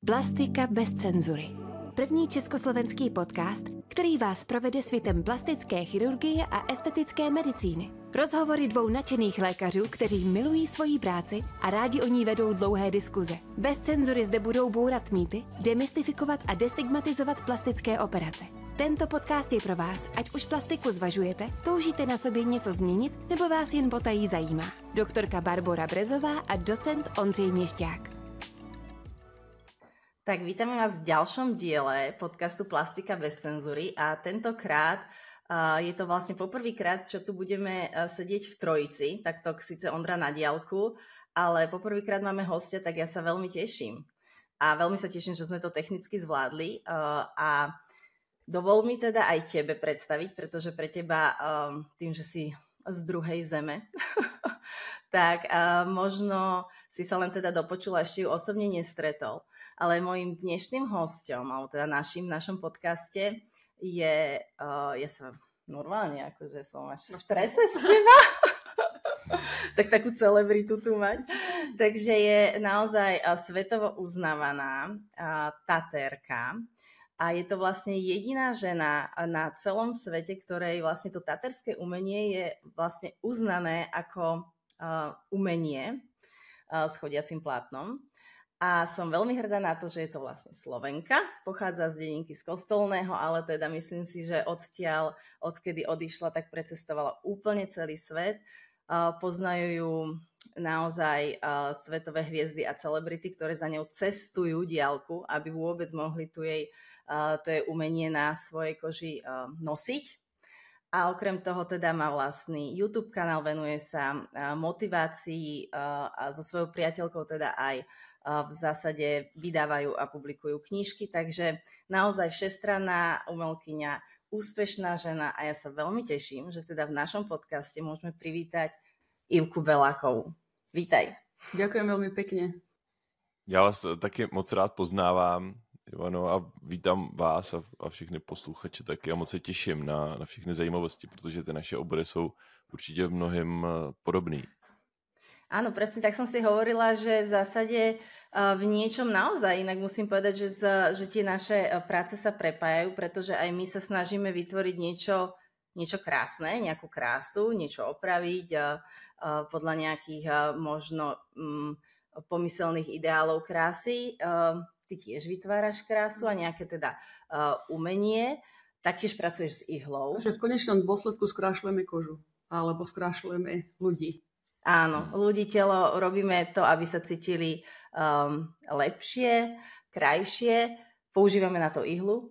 Plastika bez cenzury. První československý podcast, který vás provede světem plastické chirurgie a estetické medicíny. Rozhovory dvou nadšených lékařů, kteří milují svoji práci a rádi o ní vedou dlouhé diskuze. Bez cenzury zde budou bourat mýty, demystifikovat a destigmatizovat plastické operace. Tento podcast je pro vás, ať už plastiku zvažujete, toužíte na sobě něco změnit, nebo vás jen potají zajímá. Doktorka Barbora Brezová a docent Ondřej Měšťák. Tak vítame vás v ďalšom diele podcastu Plastika bez cenzúry a tentokrát je to vlastne poprvýkrát, čo tu budeme sedieť v trojici, takto síce Ondra na diaľku, ale poprvýkrát máme hostia, tak ja sa veľmi teším. A veľmi sa teším, že sme to technicky zvládli a dovol mi teda aj tebe predstaviť, pretože pre teba tým, že si z druhej zeme, tak možno si sa len teda dopočula, ešte ju osobne nestretol. Ale mojím dnešným hosťom, alebo teda v našom podcaste je, ja sa normálne, akože som až v strese z teba. Tak takú celebritu tu mať. Takže je naozaj svetovo uznávaná tatérka. A je to vlastne jediná žena na celom svete, ktorej vlastne to tatérske umenie je vlastne uznané ako umenie s chodiacim plátnom. A som veľmi hrdá na to, že je to vlastne Slovenka. Pochádza z dedinky z Kostolného, ale teda myslím si, že odkedy odišla, tak precestovala úplne celý svet. Poznajú ju naozaj svetové hviezdy a celebrity, ktoré za ňou cestujú diaľku, aby vôbec mohli to jej umenie na svojej koži nosiť. A okrem toho teda má vlastný YouTube kanál, venuje sa motivácii a so svojou priateľkou teda aj v zásade vydávajú a publikujú knižky, takže naozaj všestranná umelkyňa, úspešná žena a ja sa veľmi teším, že teda v našom podcaste môžeme privítať Ivku Beláchovú. Vítaj. Ďakujem veľmi pekne. Já vás taky moc rád poznávám, Ivano, a vítám vás a všechny posluchače taky a moc se těším na všechny zajímavosti, protože ty naše obory jsou určitě v mnohém podobný. Áno, presne tak som si hovorila, že v zásade v niečom naozaj, inak musím povedať, že tie naše práce sa prepájajú, pretože aj my sa snažíme vytvoriť niečo krásne, nejakú krásu, niečo opraviť podľa nejakých možno pomyselných ideálov krásy. Ty tiež vytváraš krásu a nejaké teda umenie, taktiež pracuješ s ihlou. Takže v konečnom dôsledku skrášľujeme kožu alebo skrášľujeme ľudí. Áno, ľudí, telo, robíme to, aby sa cítili lepšie, krajšie. Používame na to ihlu.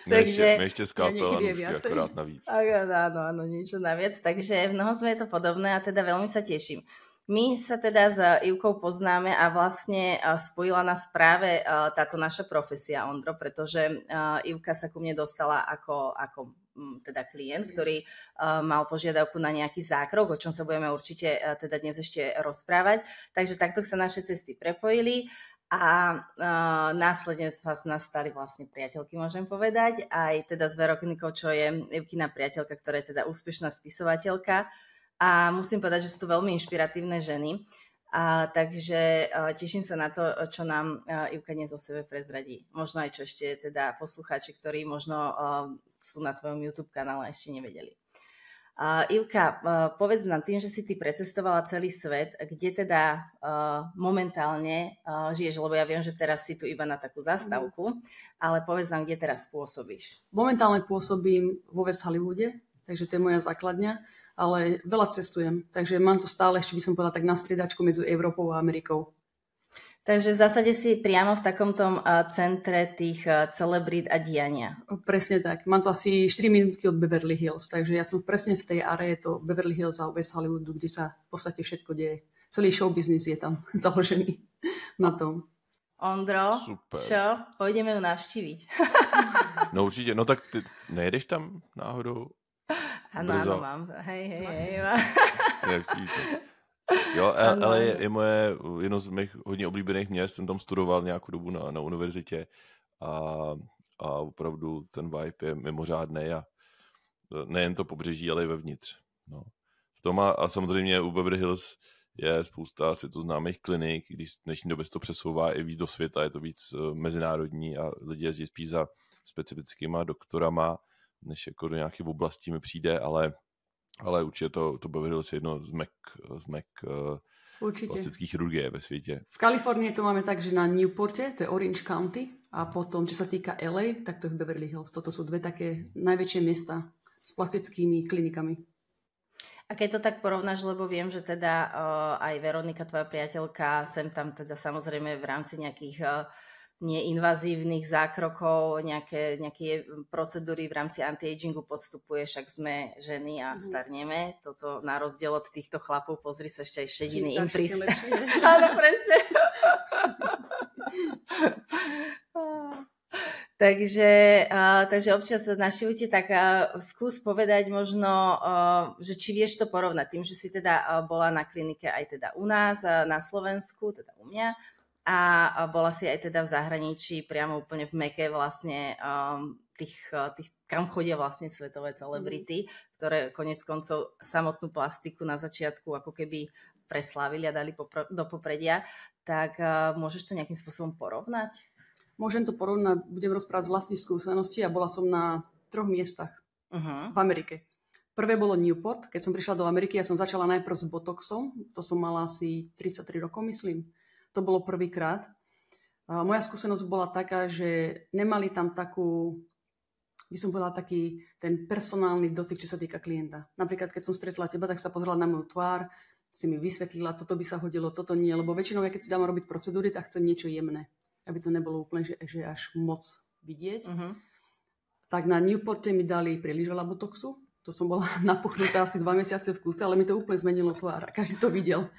Takže ešte skalpel a nůžky akorát navíc. Áno, niečo naviac. Takže v mnohom sme je to podobné a teda veľmi sa teším. My sa teda s Ivkou poznáme a vlastne spojila nás práve táto naša profesia, Ondro, pretože Ivka sa ku mne dostala ako teda klient, ktorý mal požiadavku na nejaký zákrok, o čom sa budeme určite teda dnes ešte rozprávať. Takže takto sa naše cesty prepojili a následne nás stali vlastne priateľky, môžem povedať, aj teda s Veronikou, čo je Ivkina priateľka, ktorá je teda úspešná spisovateľka. A musím povedať, že sú to veľmi inšpiratívne ženy. Takže teším sa na to, čo nám Ivka dnes o sebe prezradí. Možno aj čo ešte teda poslucháči, ktorí možno sú na tvojom YouTube kanále, ešte nevedeli. Ivka, povedz nám tým, že si ty precestovala celý svet, kde teda momentálne žiješ, lebo ja viem, že teraz si tu iba na takú zastávku, ale povedz nám, kde teraz pôsobíš. Momentálne pôsobím vo West Hollywoode, takže to je moja základňa, ale veľa cestujem, takže mám to stále, ešte by som povedala tak na striedačku medzi Európou a Amerikou. Takže v zásade si priamo v takomto centre tých celebrít a diania. Presne tak. Mám to asi 4 minútky od Beverly Hills, takže ja som presne v tej áree, to Beverly Hills a West Hollywoodu, kde sa v podstate všetko deje. Celý show business je tam založený na tom. Ondro, super. Čo? Pôjdeme ju navštíviť. No určitě. No tak ty nejedeš tam náhodou? Áno, mám. Hej. Jo, ale je jedno z mých hodně oblíbených měst, jsem tam studoval nějakou dobu na univerzitě a opravdu ten vibe je mimořádný a nejen to pobřeží, ale i vevnitř. No. V tom a samozřejmě u Beverly Hills je spousta světoznámých klinik, když v dnešní době se to přesouvá i víc do světa, je to víc mezinárodní a lidi jezdí spíš za specifickými doktorama, než jako do nějakých oblastí mi přijde, ale určitě to Beverly Hills je jedno z Mac plastické chirurgie ve světě. V Kalifornii to máme tak, že na Newporte, to je Orange County, a potom, čo sa týka LA, tak to je v Beverly Hills. Toto sú dve také najväčšie miesta s plastickými klinikami. A keď to tak porovnáš, lebo viem, že teda aj Veronika, tvoja priateľka, sem tam teda samozrejme v rámci nejakých neinvazívnych zákrokov, nejaké procedúry v rámci anti-agingu podstupuje, však sme ženy a starneme. Toto na rozdiel od týchto chlapov, pozri sa, ešte aj šediny im prísť. Áno, presne. Takže občas našivujte, tak skús povedať možno, že či vieš to porovnať tým, že si teda bola na klinike aj teda u nás, na Slovensku, teda u mňa, a bola si aj teda v zahraničí, priamo úplne v Meke vlastne tých, kam chodia vlastne svetové celebrity, ktoré konec koncov samotnú plastiku na začiatku ako keby preslávili a dali do popredia, tak môžeš to nejakým spôsobom porovnať? Môžem to porovnať, budem rozprávať z vlastných skúseností a bola som na 3 miestach v Amerike. Prvé bolo Newport, keď som prišla do Ameriky, ja som začala najprv s botoxom, to som mala asi 33 rokov, myslím. To bolo prvýkrát. Moja skúsenosť bola taká, že nemali tam takú, by som povedala, taký ten personálny dotyk, čo sa týka klienta. Napríklad, keď som stretla teba, tak sa pozrela na moju tvár, si mi vysvetlila, toto by sa hodilo, toto nie, lebo väčšinou, keď si dám robiť procedúry, tak chcem niečo jemné, aby to nebolo úplne, že až moc vidieť. Tak na Newporte mi dali príliš veľa botoxu. To som bola napuchnutá asi 2 mesiace v kúse, ale mi to úplne zmenilo tvár a každý to videl.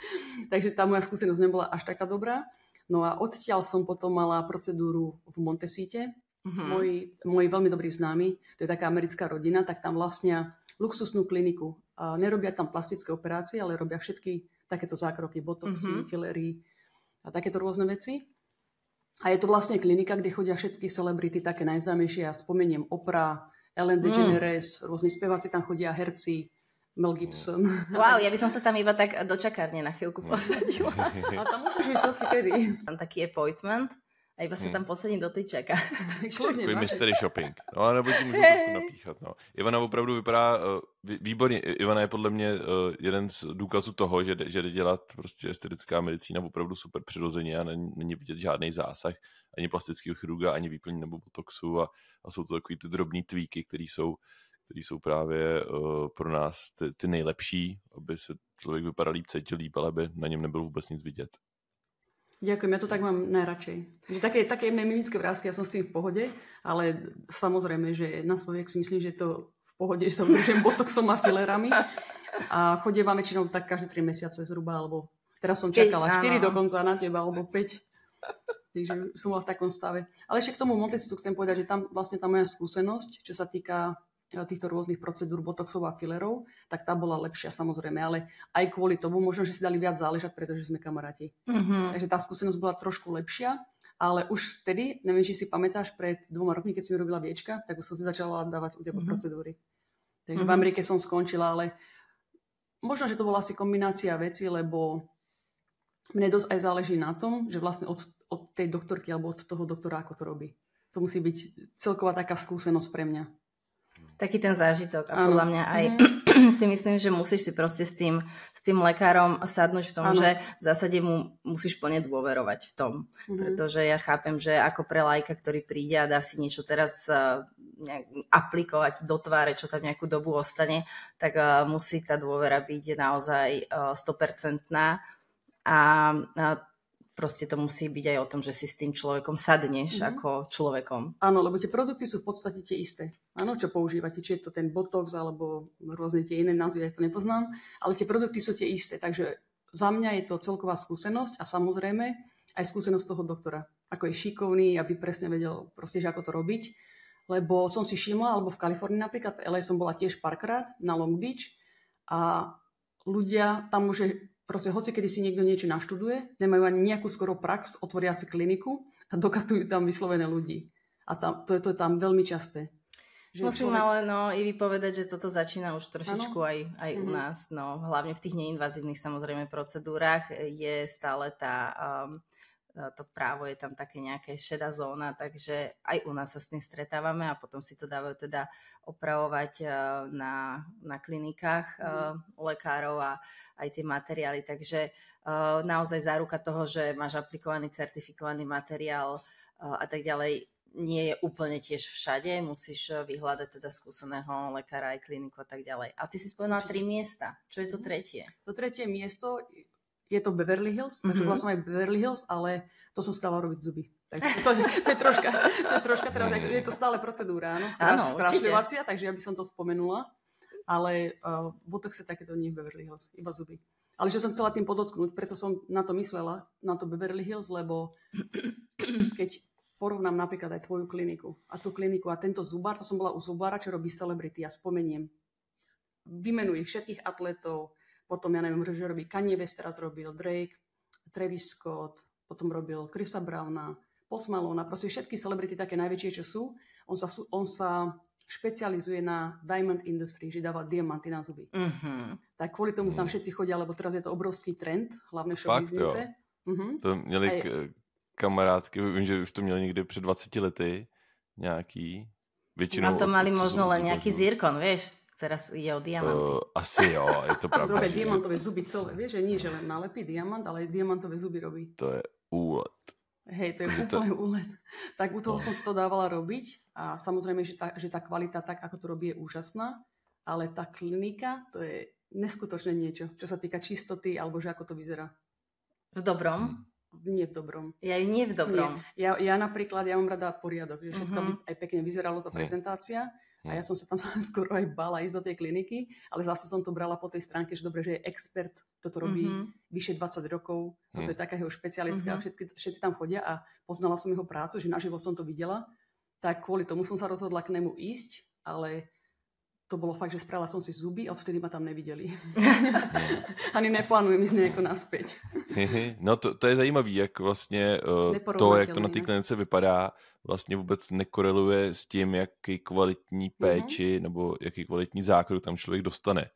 Takže tá moja skúsenosť nebola až taká dobrá. No a odtiaľ som potom mala procedúru v Montecite. Môj veľmi dobrý známy, to je taká americká rodina, tak tam vlastnia luxusnú kliniku. A nerobia tam plastické operácie, ale robia všetky takéto zákroky, botoxy, fillery a takéto rôzne veci. A je to vlastne klinika, kde chodia všetky celebrity, také najznámejšie. Ja spomeniem Oprah, Ellen DeGeneres, rôzni speváci tam chodia, herci, Mel Gibson. Wow, ja by som sa tam iba tak do čakárne na chvíľku posadila. A tam môžeš ísť hoci kedy. Tam taký appointment a iba sa tam posadím do tej čaká. Takový mystery shopping. No, nebo ti můžu trošku napíchat. No. Ivana opravdu vypadá výborně. Ivana je podle mě jeden z důkazů toho, že jde dělat prostě estetická medicína opravdu super přirozeně a není vidět žádný zásah ani plastického chirurga, ani výplň nebo botoxu a jsou to takový ty drobný tweaky, které jsou právě pro nás ty nejlepší, aby se člověk vypadal líp, cítil líp, ale aby na něm nebylo vůbec nic vidět. Ďakujem, ja to tak mám najradšej. Že také jemné mimické vrásky, ja som s tým v pohode, ale samozrejme, že na svoj vek si myslím, že je to v pohode, že sa udržujem botoxom a fillerami a chodievam väčšinou tak každé 3 mesiace zhruba, alebo teraz som čakala 4 dokonca na teba, alebo 5. Takže som bola v takom stave. Ale ešte k tomu Montecitu chcem povedať, že tam vlastne tá moja skúsenosť, čo sa týka týchto rôznych procedúr botoxov a fillerov, tak tá bola lepšia samozrejme, ale aj kvôli tomu možno, že si dali viac záležať, pretože sme kamaráti. Takže tá skúsenosť bola trošku lepšia, ale už vtedy, neviem, či si pamätáš, pred 2 rokmi, keď si mi robila viečka, tak už som si začala dávať u teba procedúry. Takže v Amerike som skončila, ale možno, že to bola asi kombinácia vecí, lebo mne dosť aj záleží na tom, že vlastne od tej doktorky alebo od toho doktora, ako to robí. To musí byť celková taká skúsenosť pre mňa. Taký ten zážitok a podľa mňa aj si myslím, že musíš si proste s tým lekárom sadnúť v tom, že v zásade mu musíš plne dôverovať v tom. Pretože ja chápem, že ako pre laika, ktorý príde a dá si niečo teraz aplikovať do tváre, čo tam nejakú dobu ostane, tak musí tá dôvera byť naozaj 100% a proste to musí byť aj o tom, že si s tým človekom sadneš ako človekom. Áno, lebo tie produkty sú v podstate tie isté. Áno, čo používate, či je to ten botox alebo rôzne tie iné názvy, ja to nepoznám, ale tie produkty sú tie isté. Takže za mňa je to celková skúsenosť a samozrejme aj skúsenosť toho doktora. Ako je šikovný, aby presne vedel proste, že ako to robiť. Lebo som si všimla, alebo v Kalifornii napríklad, v LA som bola tiež párkrát na Long Beach a ľudia tam už proste hoci kedy si niekto niečo naštuduje, nemajú ani nejakú skoro prax, otvoria si kliniku a dokatujú tam vyslovené ľudí. A to je tam veľmi časté. Musím ale i vypovedať, že toto začína už trošičku aj u nás. No, hlavne v tých neinvazívnych samozrejme procedúrach je stále to právo je tam také nejaké šedá zóna, takže aj u nás sa s tým stretávame a potom si to dávajú teda opravovať na klinikách u lekárov a aj tie materiály. Takže naozaj záruka toho, že máš aplikovaný, certifikovaný materiál a tak ďalej, nie je úplne tiež všade. Musíš vyhľadať teda skúseného lekára aj kliniku a tak ďalej. A ty si spomenula 3 miesta. Čo je to tretie? To tretie miesto je to Beverly Hills, takže bola som aj Beverly Hills, ale to som si dávala robiť zuby. Takže to je troška teraz, je to stále procedúra, áno, skrášľovacia, takže ja by som to spomenula, ale botox je takéto nie v Beverly Hills, iba zuby. Ale že som chcela tým podotknúť, preto som na to myslela, na to Beverly Hills, lebo keď porovnám napríklad aj tvoju kliniku a tú kliniku a tento zubár, to som bola u zubára, čo robí celebrity, ja spomeniem. Vymenuj všetkých atletov, potom ja neviem, že robí Kanye West, teraz robil Drake, Travis Scott, potom robil Chrisa Browna, Post Malona, proste všetky celebrity také najväčšie, čo sú. On sa špecializuje na diamond industry, že dáva diamanty na zuby. Tak kvôli tomu tam všetci chodia, lebo teraz je to obrovský trend, hlavne v showbiznise. To měli kamarádky, vím, že už to měli někdy před 20 lety nějaký. Většinou. A to mali možno len nejaký zirkon, vieš? Teraz ide o diamanty. Asi jo, je to pravda. Robí diamantové zuby celé. Vieš, že nie, že len nalepí diamant, ale aj diamantové zuby robí. To je úlet. Hej, to je úplne úlet. Tak u toho som si to dávala robiť a samozrejme, že tá kvalita tak, ako to robí, je úžasná, ale tá klinika, to je neskutočné niečo, čo sa týka čistoty, alebo že ako to vyzerá. V dobrom? Nie v dobrom. Nie v dobrom. Nie. Ja napríklad, ja mám rada poriadok, že všetko by aj pekne vyzeralo tá prezentácia. A ja som sa tam skoro aj bála ísť do tej kliniky, ale zase som to brala po tej stránke, že dobre, že je expert, toto robí vyše 20 rokov, toto je taká jeho špecialistka, všetci tam chodia a poznala som jeho prácu, že naživo som to videla, tak kvôli tomu som sa rozhodla k nemu ísť, ale to bolo fakt, že spravila som si zuby a odvtedy ma tam nevideli. Ani neplánujem ísť nejako naspäť. No to je zajímavý, jak vlastně to, jak to na té klinice vypadá, vlastně vůbec nekoreluje s tím, jaký kvalitní péči nebo jaký kvalitní zákrok tam člověk dostane.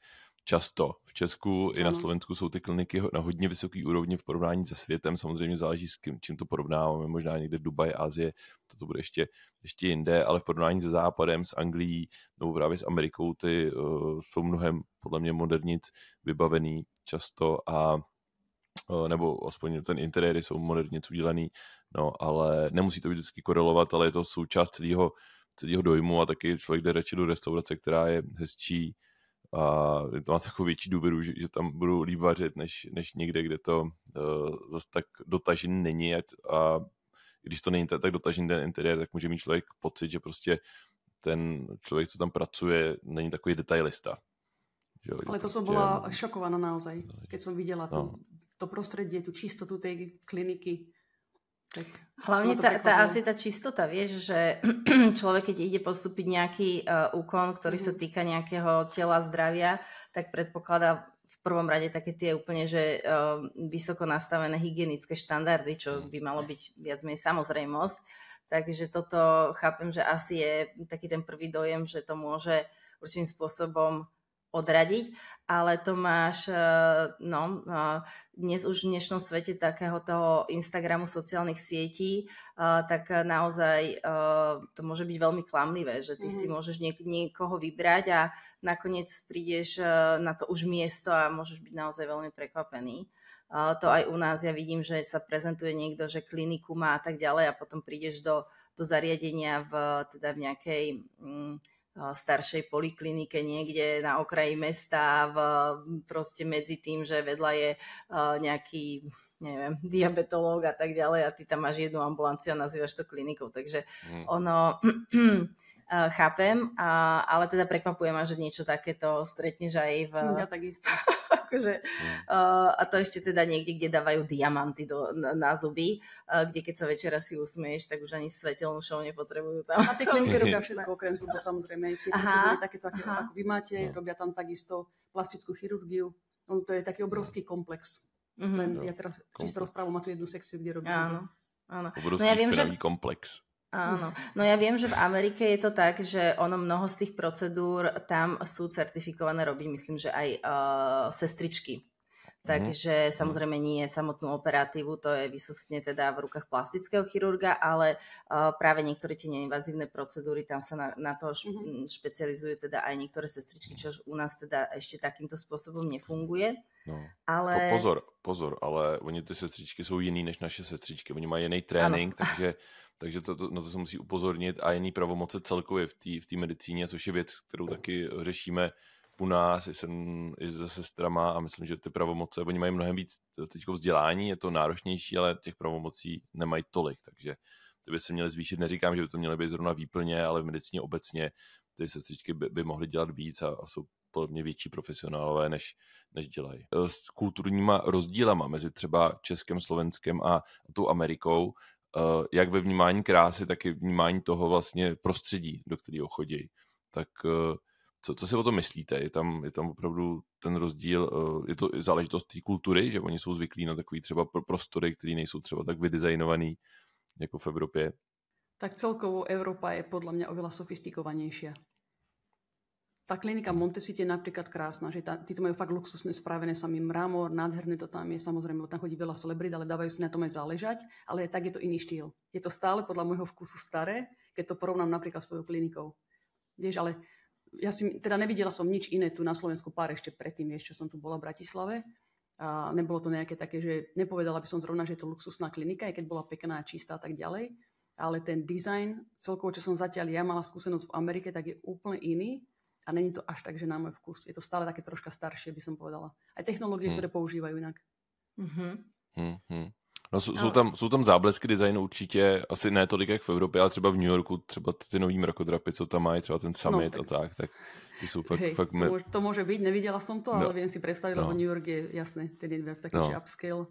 Často v Česku i na Slovensku jsou ty kliniky na hodně vysoký úrovni v porovnání se světem. Samozřejmě záleží s čím to porovnáváme, možná někde Dubaj, Asie, to bude ještě jinde, ale v porovnání se Západem, s Anglií nebo právě s Amerikou, ty jsou mnohem podle mě modernic vybavený často a nebo aspoň ten interiéry jsou moderně udělaný, no ale nemusí to vždycky korelovat, ale je to součást celého dojmu a taky člověk jde radši do restaurace, která je hezčí a to má takovou větší důvěru, že tam budou líp vařit, než někde, kde to zase tak dotažený není a když to není tak dotažený ten interiér, tak může mít člověk pocit, že prostě ten člověk, co tam pracuje, není takový detailista. Ale to som bola šokovaná naozaj, keď som videla to prostredie, tú čistotu tej kliniky. Tak hlavne asi tá čistota, vieš, že človek, keď ide postúpiť nejaký úkon, ktorý sa týka nejakého tela, zdravia, tak predpokladá v prvom rade také tie úplne, že vysoko nastavené hygienické štandardy, čo by malo byť viac menej samozrejmosť. Takže toto chápem, že asi je taký ten prvý dojem, že to môže určitým spôsobom odradiť, ale to máš dnes už v dnešnom svete takého toho Instagramu, sociálnych sietí, tak naozaj to môže byť veľmi klamlivé, že ty si môžeš niekoho vybrať a nakoniec prídeš na to už miesto a môžeš byť naozaj veľmi prekvapený. To aj u nás, ja vidím, že sa prezentuje niekto, že kliniku má a tak ďalej a potom prídeš do zariadenia v nejakej staršej poliklinike niekde na okraji mesta, proste medzi tým, že vedľa je nejaký, neviem, diabetológ a tak ďalej a ty tam máš jednu ambulanciu a nazývaš to klinikou, takže ono chápem, ale teda prekvapuje ma, že niečo takéto stretneš aj v... Ja takisto. Akože, a to ešte teda niekde, kde dávajú diamanty na zuby, kde keď sa večera si usmieš, tak už ani svetelnú show nepotrebujú tam. A tie kliniky robia všetko, okrem zubov samozrejme. Tie procedúry takéto, ako vy máte, robia tam takisto plastickú chirurgiu. To je taký obrovský komplex. Ja teraz čisto rozprávam, má tu jednu sekciu, kde robí zuby. Áno. Obrovský špinavý komplex. Áno, no ja viem, že v Amerike je to tak, že ono mnoho z tých procedúr tam sú certifikované robiť, myslím, že aj sestričky. Takže samozrejme nie samotnú operatívu, to je vysostne teda v rukách plastického chirurga, ale práve niektoré tie neinvazívne procedúry, tam sa na to špecializujú teda aj niektoré sestričky, čo u nás teda ešte takýmto spôsobom nefunguje. No. Ale... Pozor, ale oni ty sestřičky jsou jiný než naše sestřičky. Oni mají jiný trénink, takže na to se musí upozornit a jiný pravomoce celkově v té medicíně, což je věc, kterou taky řešíme u nás i se sestrama a myslím, že ty pravomoce, oni mají mnohem víc teďko vzdělání, je to náročnější, ale těch pravomocí nemají tolik, takže ty by se měly zvýšit. Neříkám, že by to měly být zrovna výplně, ale v medicíně obecně ty sestřičky by mohly dělat víc a jsou podle mě větší profesionálové, než dělají. S kulturníma rozdílama mezi třeba Českem, Slovenskem a tou Amerikou, jak ve vnímání krásy, tak i vnímání toho vlastně prostředí, do kterého chodí. Tak co si o tom myslíte? Je tam opravdu ten rozdíl, je to záležitost té kultury, že oni jsou zvyklí na takový třeba prostory, které nejsou třeba tak vydizajnovaný jako v Evropě? Tak celkovo Európa je podľa mňa oveľa sofistikovanejšia. Tá klinika Montecito je napríklad krásna, že títo majú fakt luxusne spravené, samý mramor, nádherné to tam je, samozrejme, tam chodí veľa celebrit, ale dávajú si na tom aj záležať, ale tak je to iný štýl. Je to stále podľa môjho vkusu staré, keď to porovnám napríklad s tvojou klinikou. Vieš, ale ja teda nevidela som nič iné tu na Slovensku pár ešte predtým, vieš, čo som tu bola v Bratislave. A nebolo to nejaké také, že nepovedala by som zrovna, že je to luxusná klinika, aj keď bola pekná, čistá a tak ďalej. Ale ten dizajn, celkovo, čo som zatiaľ ja mala skúsenosť v Amerike, tak je úplne iný. A není to až tak, že na môj vkus. Je to stále také troška staršie, by som povedala. Aj technológie, ktoré používajú inak. No, jsou tam záblesky designu určitě, asi ne tolik jak v Evropě, ale třeba v New Yorku, třeba ty nový mrakodrapy, co tam mají, třeba ten summit a tak ty jsou fakt to môže byť, nevidela som to, ale viem si predstaviť, lebo New York je jasné, ten je viac taký upscale.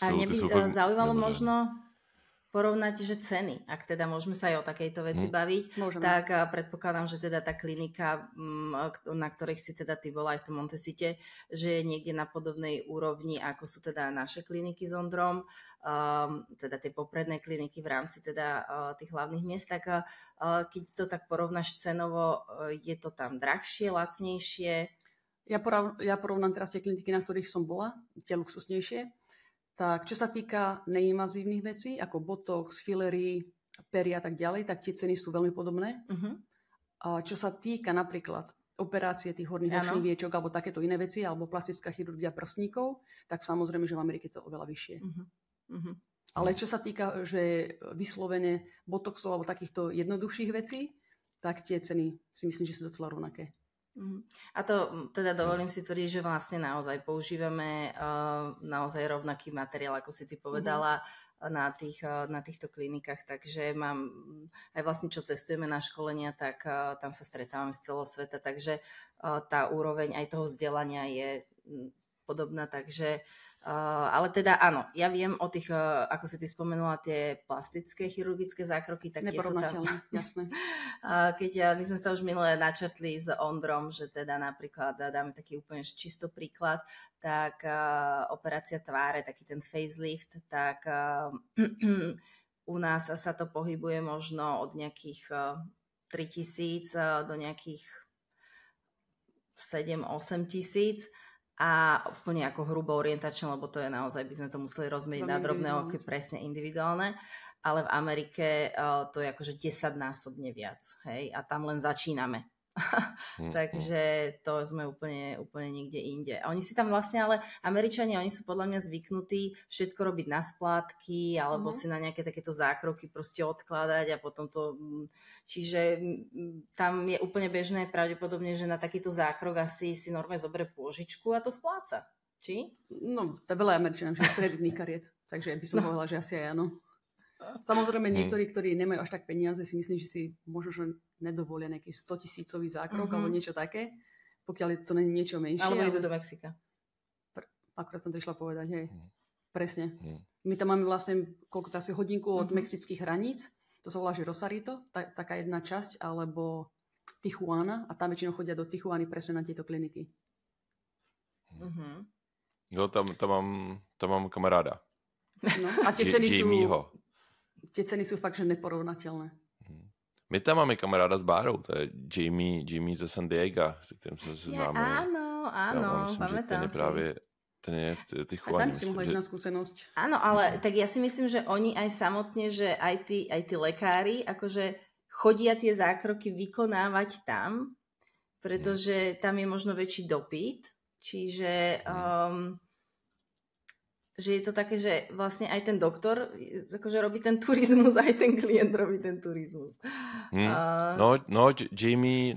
A mne by zaujímalo možno porovnať, že ceny, ak teda môžeme sa aj o takejto veci baviť, tak predpokladám, že teda tá klinika, na ktorej si teda ty bola aj v tom Montecite, že je niekde na podobnej úrovni, ako sú teda naše kliniky s Ondrom, teda tie popredné kliniky v rámci teda tých hlavných miest, tak keď to tak porovnáš cenovo, je to tam drahšie, lacnejšie? Ja porovnám teraz tie kliniky, na ktorých som bola, tie luxusnejšie. Tak čo sa týka neinvazívnych vecí, ako botox, fillery, pery a tak ďalej, tak tie ceny sú veľmi podobné. A čo sa týka napríklad operácie tých horných očných viečok alebo takéto iné veci, alebo plastická chirurgia prsníkov, tak samozrejme, že v Amerike to je oveľa vyššie. Ale čo sa týka, že vyslovene botoxov alebo takýchto jednoduchších vecí, tak tie ceny si myslím, že sú docela rovnaké. A to teda dovolím si tvrdiť, že vlastne naozaj používame naozaj rovnaký materiál, ako si ty povedala, na týchto klinikách, takže mám aj vlastne, čo cestujeme na školenia, tak tam sa stretávame z celého sveta, takže tá úroveň aj toho vzdelania je podobná, takže ale teda áno, ja viem o tých, ako si ty spomenula, tie plastické chirurgické zákroky, tak tie sú tam. Jasné. Keď my sme sa už minulé načrtli s Ondrom, že teda napríklad dáme taký úplne čisto príklad, tak operácia tváre, taký ten facelift, tak u nás sa to pohybuje možno od nejakých 3,000 do nejakých 7-8 tisíc. A úplne ako hrubo orientačné, lebo to je naozaj, by sme to museli rozmeniť na drobné oky, presne individuálne, ale v Amerike to je akože 10-násobne viac, hej, a tam len začíname. Takže to sme úplne niekde inde. A oni si tam vlastne, ale Američania, oni sú podľa mňa zvyknutí všetko robiť na splátky, alebo si na nejaké takéto zákroky proste odkladať a potom to... Čiže tam je úplne bežné pravdepodobne, že na takýto zákrok asi si normálne zoberie pôžičku a to spláca. Či? No, to je veľa Američanov, že je kreditných kariet, takže by som povedala, že asi aj áno. Samozrejme, niektorí, ktorí nemajú až tak peniaze, si myslím, že si možno nedovolia nejaký 100 000 zákrok alebo niečo také, pokiaľ to nie je niečo menšie. Alebo idú do Mexika. Akurát som to išla povedať, hej. Presne. My tam máme vlastne koľko asi hodinku od mexických hraníc, to sa volá, že Rosarito, taká jedna časť, alebo Tijuana, a tam väčšinou chodia do Tijuany presne na tieto kliniky. Jo, tam mám kamaráda. No, a tie ceny sú... tie ceny sú fakt, že neporovnateľné. My tam máme kamaráda s Bárou, to je Jamie ze San Diego, se kterým jsme se známili. Áno, pamätám si. Ten je v tých A chovaní. tam si mohla ísť na skúsenosť. Áno, ale tak ja si myslím, že oni aj samotne, že aj tí lekári, akože chodia tie zákroky vykonávať tam, pretože tam je možno väčší dopyt, čiže že je to také, že vlastne aj ten doktor akože robí ten turizmus, aj ten klient robí ten turizmus. Jamie,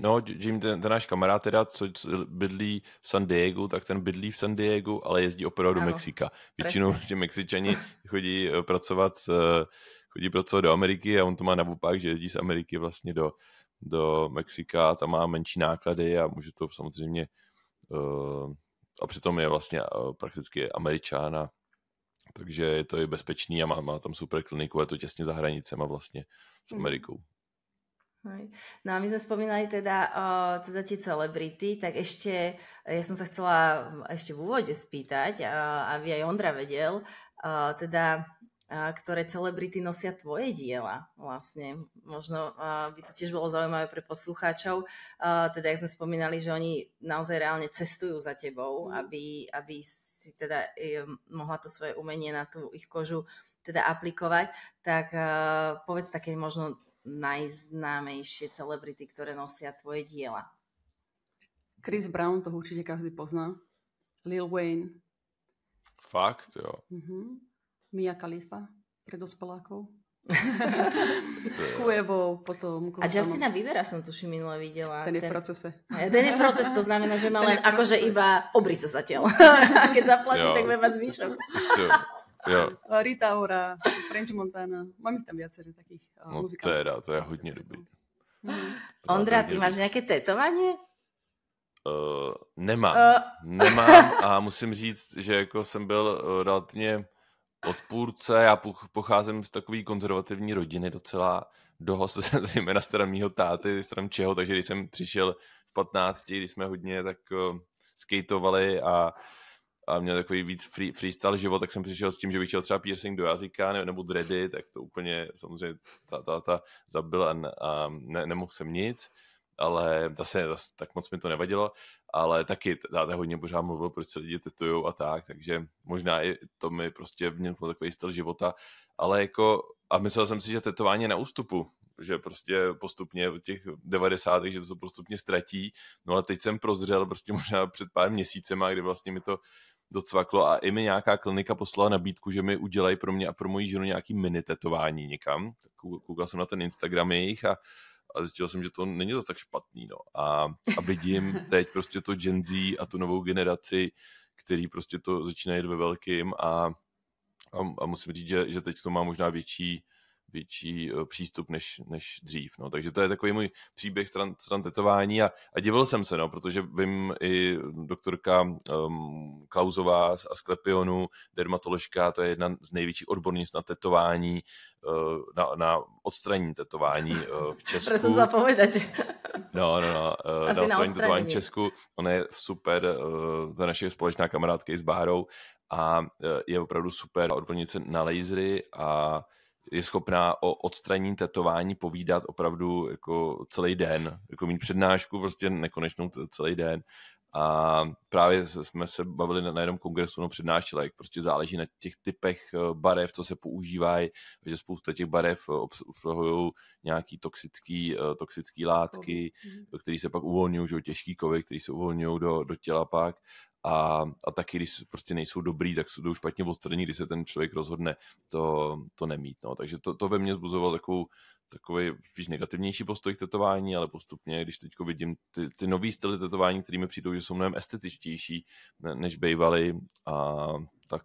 ten náš kamarád teda, co bydlí v San Diegu, tak ten bydlí v San Diegu, ale jezdí opravdu do Mexika. Většinou Mexičani chodí pracovat do Ameriky a on to má naopak, že jezdí z Ameriky vlastně do Mexika, tam má menší náklady a může to samozřejmě a přitom je vlastně prakticky Američan, takže je to i bezpečný a má tam super kliniku, je to těsně za hranicema vlastně s Amerikou. No a my sme spomínali teda tie celebrity, tak ešte, ja som sa chcela ešte v úvode spýtať, aby aj Ondra vedel, teda ktoré celebrity nosia tvoje diela vlastne. Možno by to tiež bolo zaujímavé pre poslucháčov. Teda, jak sme spomínali, že oni naozaj reálne cestujú za tebou, aby si teda mohla to svoje umenie na tú ich kožu teda aplikovať. Tak povedz také možno najznámejšie celebrity, ktoré nosia tvoje diela. Chris Brown, toho určite každý pozná. Lil Wayne. Fakt, jo. Mia Khalifa pre dospelákov. Kuevo, potom... A Justina Biebera som tuším minule videla. Ten je v procese. Ten je v procese, to znamená, že má len akože iba obrysy zatiaľ. A keď zaplatí, tak bude mať zvyšok. Jo. Rita Ora, French Montana. Mám ich tam viaceré takých muzikálnych. To je hodně dobrý. Ondra, ty máš nějaké tetovanie? Nemám a musím říct, že jako jsem byl relativně odpůrce, já pocházím z takové konzervativní rodiny docela dost, zejména z mýho táty, z Čeho, takže když jsem přišel v 15, když jsme hodně tak skateovali a měl takový víc freestyle život, tak jsem přišel s tím, že bych chtěl třeba piercing do jazyka nebo dready, tak to úplně samozřejmě táta zabil a nemohl jsem nic, ale zase tak moc mi to nevadilo, ale taky táta hodně pořád mluvil, proč se lidi tetujou a tak, takže možná i to mi prostě vněklo takový styl života, ale jako a myslel jsem si, že tetování je na ústupu, že prostě postupně v těch 90. že to se postupně ztratí, no ale teď jsem prozřel prostě možná před pár měsícema, kdy vlastně mi to docvaklo a i mi nějaká klinika poslala nabídku, že mi udělají pro mě a pro moji ženu nějaký mini tetování někam. Tak koukal jsem na ten Instagram jejich a zjistil jsem, že to není zase tak špatný. No. A vidím teď prostě to Gen Z a tu novou generaci, který prostě to začínají jít ve velkým a musím říct, že teď to má možná větší přístup než dřív. No. Takže to je takový můj příběh stran tetování a divil jsem se, no, protože vím i doktorka Klausová z Asklepionu, dermatoložka, to je jedna z největších odbornic na tetování, na odstranění tetování v Česku. Prosím zapovedať. No. Na odstranění tetování v Česku. Ona je super, ta naše společná kamarádka i s Bárou a je opravdu super odbornice na lasery a je schopná o odstranění tetování povídat opravdu jako celý den, jako mít přednášku prostě nekonečnou celý den. A právě jsme se bavili na jednom kongresu, přednášela, jak prostě záleží na těch typech barev, co se používají, že spousta těch barev obsahují nějaký toxický látky, které se pak uvolňují, že těžký kovy, které se uvolňují do těla pak. A taky, když prostě nejsou dobrý, tak jdou špatně odstranění, když se ten člověk rozhodne to nemít. No. Takže to ve mně zbuzovalo takový spíš negativnější postoj k tetování, ale postupně, když teď vidím ty nový styly tetování, které mi přijdou, že jsou mnohem estetičtější, než bývaly, a tak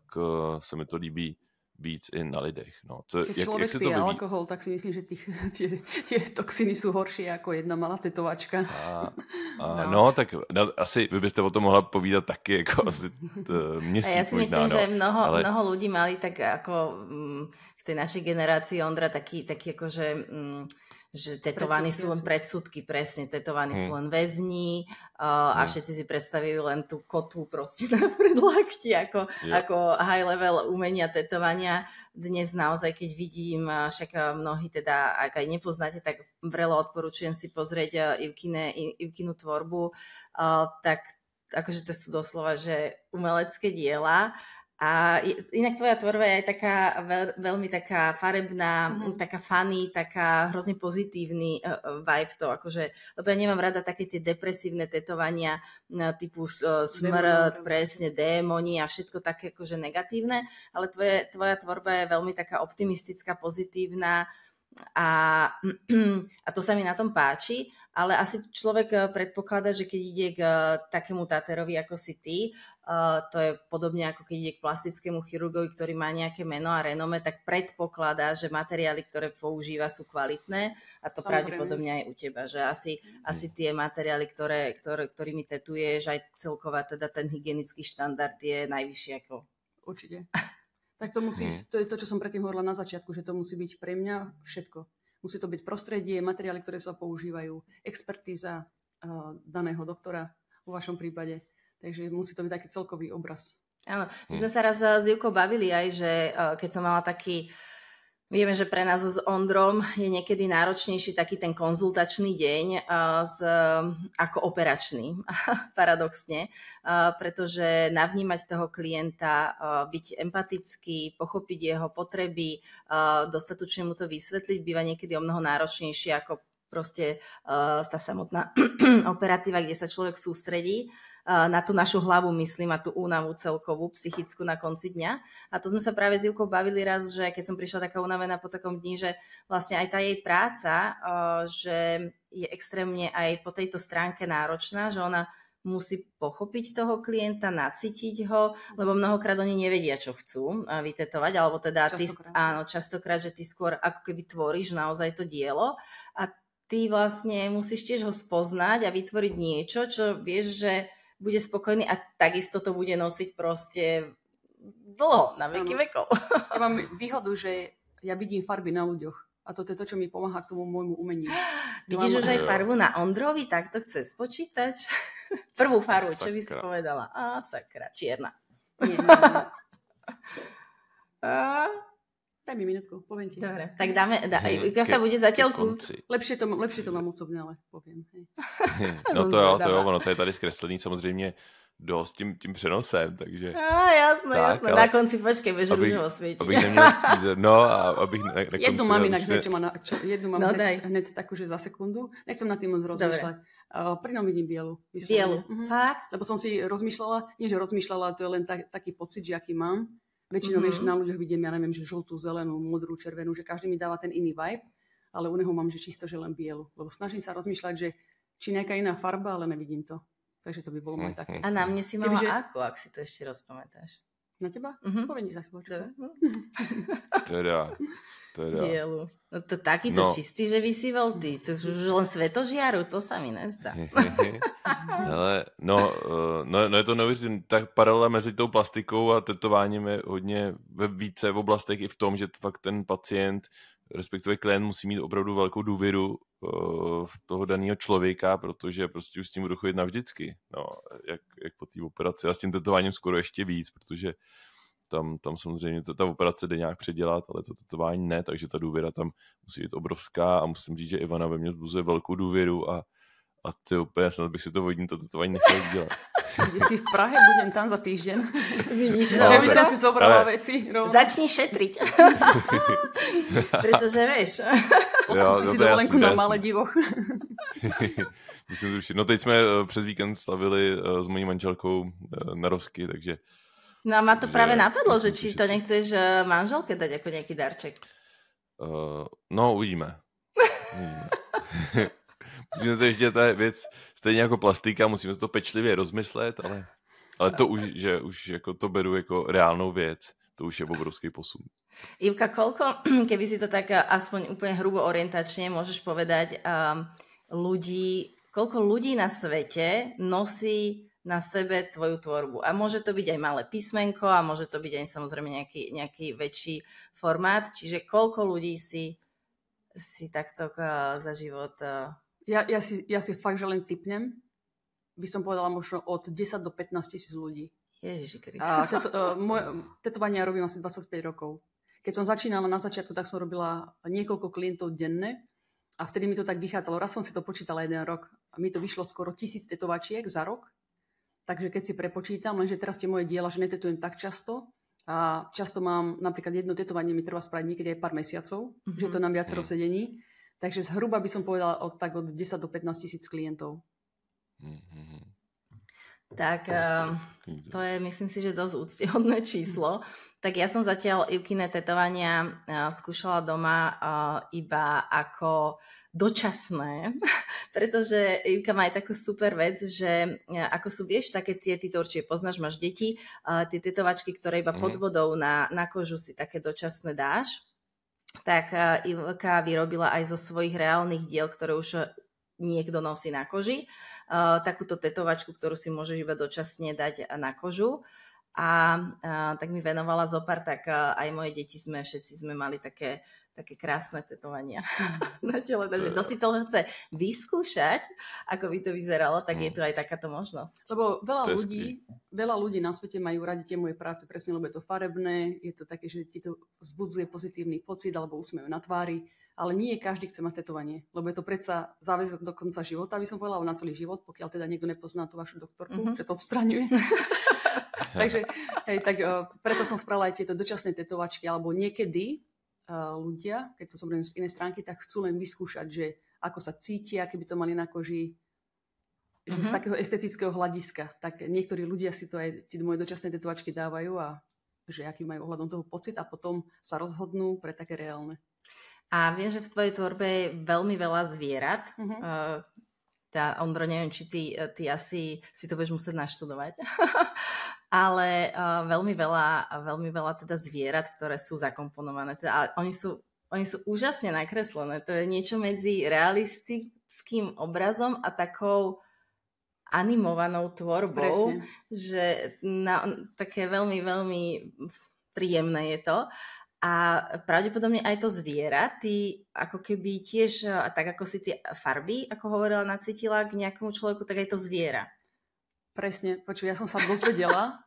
se mi to líbí víc i na lidech. No. Keď človek pije alkohol, tak si myslím, že tie toxiny sú horšie ako jedna malá tetovačka. No, tak asi vy byste o tom mohla povídat taky, jako asi měsíc. Ja si myslím, že mnoho ľudí mali tak ako v tej našej generácii, Ondra, taký akože že tetovaní sú len predsudky, presne, tetovaní sú len väzni a všetci si predstavili len tú kotvu proste na predlakti ako high level umenia tetovania. Dnes naozaj, keď vidím, však mnohí teda, ak aj nepoznáte, tak vrelo odporúčujem si pozrieť Ivkinu tvorbu, tak akože to sú doslova, že umelecké diela. A inak tvoja tvorba je aj taká veľmi taká farebná, taká funny, taká hrozne pozitívny vibe to, akože, lebo ja nemám rada také tie depresívne tetovania typu smrť, presne, démoni a všetko také akože negatívne, ale tvoja tvorba je veľmi taká optimistická, pozitívna a to sa mi na tom páči, ale asi človek predpokladá, že keď ide k takému táterovi ako si ty, to je podobne ako keď ide k plastickému chirurgovi, ktorý má nejaké meno a renome, tak predpokladá, že materiály, ktoré používa, sú kvalitné a to pravdepodobne aj u teba, že asi tie materiály, ktorými tetuješ, aj celková teda ten hygienický štandard je najvyšší ako... Určite. Tak to musí, to je to, čo som predtým hovorila na začiatku, že to musí byť pre mňa všetko. Musí to byť prostredie, materiály, ktoré sa používajú, expertíza daného doktora vo vašom prípade. Takže musí to byť taký celkový obraz. Áno, my sme sa raz s Ivkou bavili aj, že keď som mala taký... Vieme, že pre nás s Ondrom je niekedy náročnejší taký ten konzultačný deň ako operačný, paradoxne, pretože navnímať toho klienta, byť empatický, pochopiť jeho potreby, dostatočne mu to vysvetliť, býva niekedy o mnoho náročnejšie ako proste tá samotná operatíva, kde sa človek sústredí na tú našu hlavu, myslím, a tú únavu celkovú, psychickú na konci dňa. A to sme sa práve s Ivkou bavili raz, že keď som prišla taká unavená po takom dni, že vlastne aj tá jej práca, že je extrémne aj po tejto stránke náročná, že ona musí pochopiť toho klienta, nacítiť ho, lebo mnohokrát oni nevedia, čo chcú vytetovať, alebo teda častokrát, že ty skôr ako keby tvoríš naozaj to dielo a ty vlastne musíš tiež ho spoznať a vytvoriť niečo, čo vieš, že bude spokojný a takisto to bude nosiť proste dlho, na veky vekov. Ja mám výhodu, že ja vidím farby na ľuďoch a to je to, čo mi pomáha k tomu môjmu umeniu. Vidíš už aj farbu na Ondrovi, tak to chce spočítať? Prvú farbu, čo by si povedala? Sakra, čierna. Daj mi minútku, poviem ti. Dobre, tak dáme, Ivka sa bude zatiaľ sústrediť. Lepšie to mám osobně, ale povím. Hej. No to jo, ono to je tady zkreslení samozřejmě dost tím přenosem, takže... Jasné. Na konci počkej, bež už ho osvieti. Abych neměl teaser, a abych na konci... Jednu mám inak, jednu mám hned takú, že za sekundu. Nechcem nad tým moc rozmýšľať. Pri nám vidím bielu. Bielu, fakt? Lebo som si rozmýšľala, nie že rozmýšľala, to je len taký pocit, že aký mám. Väčšinou, vieš, na ľuďoch vidím, ja neviem, že žltú, zelenú, modrú, červenú, že každý mi dáva ten iný vibe, ale u neho mám, že čisto, že len bielu. Lebo snažím sa rozmýšľať, že či nejaká iná farba, ale nevidím to. Takže to by bolo moje také. A na mne si mala ako, ak si to ešte rozpamätáš? Na teba? Poviem ti za chvíľočku. Teda. Bielu. No to takýto čistý, že vysíval ty. To už len svetožiaru, to sa mi nezdá. Ale, je to neuvěřitelné. Tak paralela mezi tou plastikou a tetováním je hodně více v oblastech i v tom, že fakt ten pacient, respektive klient musí mít opravdu velkou důvěru v toho daného člověka, protože prostě už s tím budu chodit navždycky. No, jak po té operaci. A s tím tetováním skoro ještě víc, protože tam samozřejmě ta operace jde nějak předělat, ale to tetování ne, takže ta důvěra tam musí být obrovská a musím říct, že Ivana ve mně vzbuzuje velkou důvěru a ty úplně snad bych si to vodní to tetování nechtěl dělat. Kde si v Prahe, budem tam za týždeň. Vidíš, že by som si zobrala veci. Začni šetriť. Pretože vieš. Musím si dovolenku na Maledivoch. No teď jsme přes víkend slavili s mojí manželkou narozky, takže... No a ma to práve napadlo, že či to nechceš manželke dať ako nejaký darček. Uvidíme. Musíme to ještě, ta věc, stejně jako plastika, musíme to pečlivě rozmyslet, ale to už, že už jako to beru jako reálnou věc, to už je obrovský posun. Ivka, keby si to tak aspoň úplne hrubo orientačne môžeš povedať, koľko ľudí na svete nosí na sebe tvoju tvorbu. A môže to byť aj malé písmenko a môže to byť aj samozrejme nejaký väčší formát. Čiže koľko ľudí si si takto za život... Ja si fakt, že len tipnem. By som povedala možno od 10 do 15 tisíc ľudí. Ježiši Kriste. Tetovania robím asi 25 rokov. Keď som začínala na začiatku, tak som robila niekoľko klientov denne a vtedy mi to tak vychádzalo. Raz som si to počítala 1 rok a mi to vyšlo skoro 1000 tetovačiek za rok. Takže keď si prepočítam, lenže teraz tie moje diela, že netetujem tak často a často mám napríklad jedno tetovanie mi trvá spraviť niekedy aj pár mesiacov, že to nám viacero sedení. Takže zhruba by som povedala od 10 do 15 tisíc klientov. Tak to je, myslím si, že dosť úctyhodné číslo. Tak ja som zatiaľ Ivkine tetovania skúšala doma iba ako dočasné, pretože Ivka má aj takú super vec, že ako sú, vieš, také ty to určite poznáš, máš deti, tie tetovačky, ktoré iba pod vodou na kožu si také dočasné dáš, tak Ivka vyrobila aj zo svojich reálnych diel, ktoré už niekto nosí na koži, takúto tetovačku, ktorú si môžeš iba dočasne dať na kožu. A tak mi venovala zopár, tak aj moje deti všetci sme mali také krásne tetovania na tele. Takže kto si to chce vyskúšať, ako by to vyzeralo, tak je tu aj takáto možnosť. Lebo veľa ľudí na svete majú radi tie moje práce presne, lebo je to farebné, je to také, že ti to vzbudzuje pozitívny pocit alebo úsmev na tvári. Ale nie každý chce mať tetovanie, lebo je to predsa záväzok do konca života, by som povedala, na celý život, pokiaľ teda niekto nepozná tú vašu doktorku, že to odstraňuje. Takže preto som spravila aj tieto dočasné tetovačky, alebo niekedy ľudia, keď to som z inej stránky, tak chcú len vyskúšať, že ako sa cítia, keby to mali na koži z takého estetického hľadiska. Tak niektorí ľudia si to aj tie moje dočasné tetovačky dávajú a že aký majú ohľadom toho pocit a potom sa rozhodnú pre také reálne. A viem, že v tvojej tvorbe je veľmi veľa zvierat. Ondro, neviem, či ty asi si to budeš musieť naštudovať. Ale veľmi veľa teda zvierat, ktoré sú zakomponované. A oni sú úžasne nakreslené. To je niečo medzi realistickým obrazom a takou animovanou tvorbou. Presne. Že také veľmi, veľmi príjemné je to. A pravdepodobne aj to zviera, ty ako keby tiež, tak ako si tie farby, ako hovorila, nacítila k nejakému človeku, tak aj to zviera. Presne, ja som sa dozvedela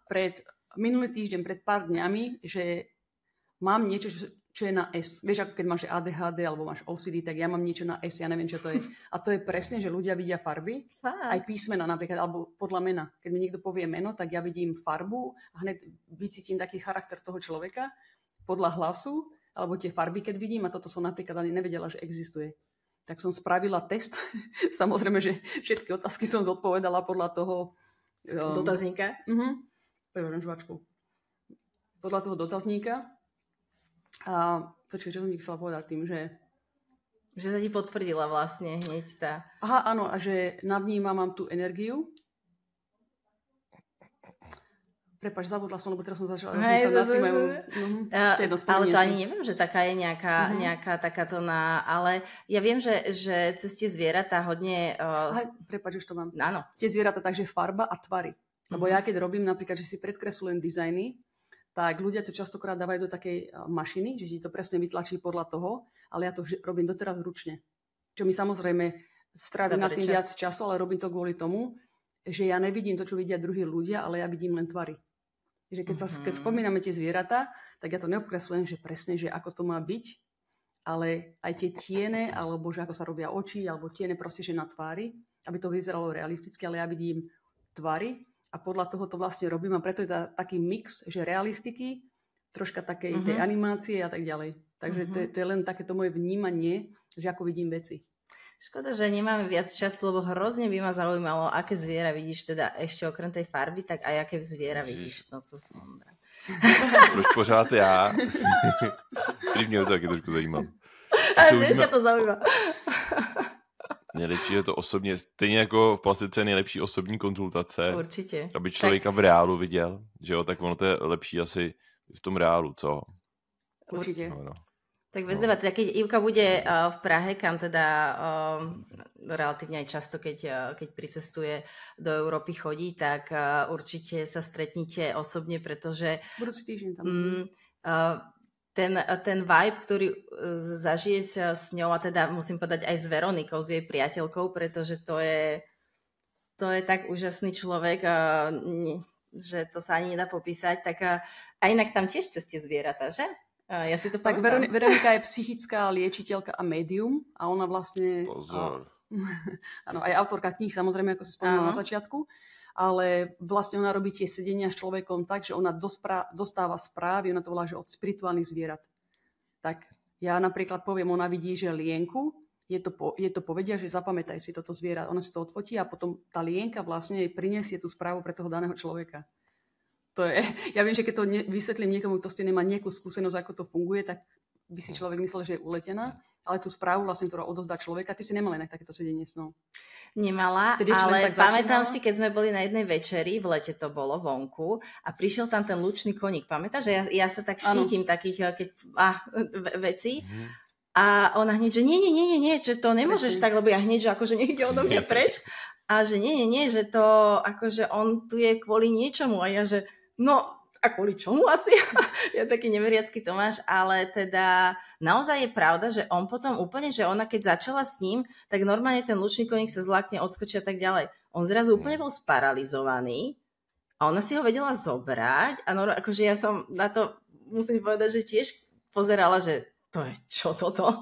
minulý týždeň, pred pár dňami, že mám niečo, čo je na S. Vieš, ako keď máš ADHD alebo máš OCD, tak ja mám niečo na S, ja neviem, čo to je. A to je presne, že ľudia vidia farby, aj písmena napríklad, alebo podľa mena. Keď mi niekto povie meno, tak ja vidím farbu a hneď vycítim taký charakter toho človeka, podľa hlasu, alebo tie farby, keď vidím, a toto som napríklad ani nevedela, že existuje. Tak som spravila test. Samozrejme, že všetky otázky som zodpovedala podľa toho... dotazníka? Podľa toho dotazníka. A čo som ti chcela povedať tým, že... Že sa ti potvrdila vlastne hneď tá... Aha, áno, a že navnímam mám tú energiu. Prepáč, zabudla som, lebo teraz som začala ale to ani neviem, že taká je nejaká takáto ale ja viem, že cez tie zvieratá hodne... Prepáč, už to mám. Áno. Tie zvieratá, takže farba a tvary. Lebo ja keď robím napríklad, že si predkresľujem dizajny, tak ľudia to častokrát dávajú do takej mašiny, že si to presne vytlačí podľa toho, ale ja to robím doteraz ručne. Čo mi samozrejme strávim na tým viac času, ale robím to kvôli tomu, že ja nevidím to, čo vidia druhí ľudia, ale ja vidím len tvary. Že keď spomíname tie zvieratá, tak ja to neobkresľujem, že presne, že ako to má byť, ale aj tie tiene, alebo že ako sa robia oči, alebo tiene proste, že na tvári, aby to vyzeralo realisticky, ale ja vidím tvary a podľa toho to vlastne robím a preto je taký mix, že realistiky, troška takej tej animácie a tak ďalej. Takže to je len takéto moje vnímanie, že ako vidím veci. Škoda, že nemáme viac času, lebo hrozne by ma zaujímalo, aké zviera vidíš teda ešte okrem tej farby, tak aj aké zviera vidíš. No co som Ondra. Proč pořád já? Když mě to taky trošku zajímalo. A že ťa to zaujíma. Nejlepší je to osobně, stejně jako v plastice je nejlepší osobní konzultace. Určitě. Aby člověka v reálu viděl, že jo, tak ono to je lepší asi v tom reálu, co? Určite. No. Tak vezmeme, teda keď Ivka bude v Prahe, kam teda relatívne aj často, keď pricestuje do Európy chodí, tak určite sa stretnite osobne, pretože budúci týždeň tam. Ten vibe, ktorý zažiješ s ňou, a teda musím povedať aj s Veronikou, s jej priateľkou, pretože to je tak úžasný človek, že to sa ani nedá popísať. Tak a inak tam tiež cez tie zvieratá, že? Ja si to tak Veronika je psychická liečiteľka a médium a ona vlastne... Pozor. Áno, aj autorka kníh, samozrejme, ako si spomínala na začiatku, ale vlastne ona robí tie sedenia s človekom tak, že ona dostáva správy, ona to volá, že od spirituálnych zvierat. Tak ja napríklad poviem, ona vidí, že lienku, je to povedia, že zapamätaj si toto zviera, ona si to odfotí a potom tá lienka vlastne jej prinesie tú správu pre toho daného človeka. To je, ja viem, že keď to vysvetlím niekomu, kto ste nemá nejakú skúsenosť, ako to funguje, tak by si človek myslel, že je uletená, ale tú správu vlastne, ktorá odozdá človeka, ty si nemala inak takéto sedenie snov. Nemala, ale pamätám si, keď sme boli na jednej večeri, v lete to bolo vonku, a prišiel tam ten lučný koník. Pamätáš, že ja sa tak štítim takých vecí. A ona hneď, že nie, že to nemôžeš tak, lebo ja hneď, že akože nech ide odo mňa preč. A že nie, že to, akože on tu je kvôli niečomu. A ja, že no... A kvôli čomu asi? Ja taký neveriacký Tomáš, ale teda naozaj je pravda, že on potom úplne, že ona keď začala s ním, tak normálne ten lučný koník sa zlákne, odskočí a tak ďalej. On zrazu úplne bol sparalizovaný a ona si ho vedela zobrať a akože ja som na to, musím povedať, že tiež pozerala, že to je čo toto?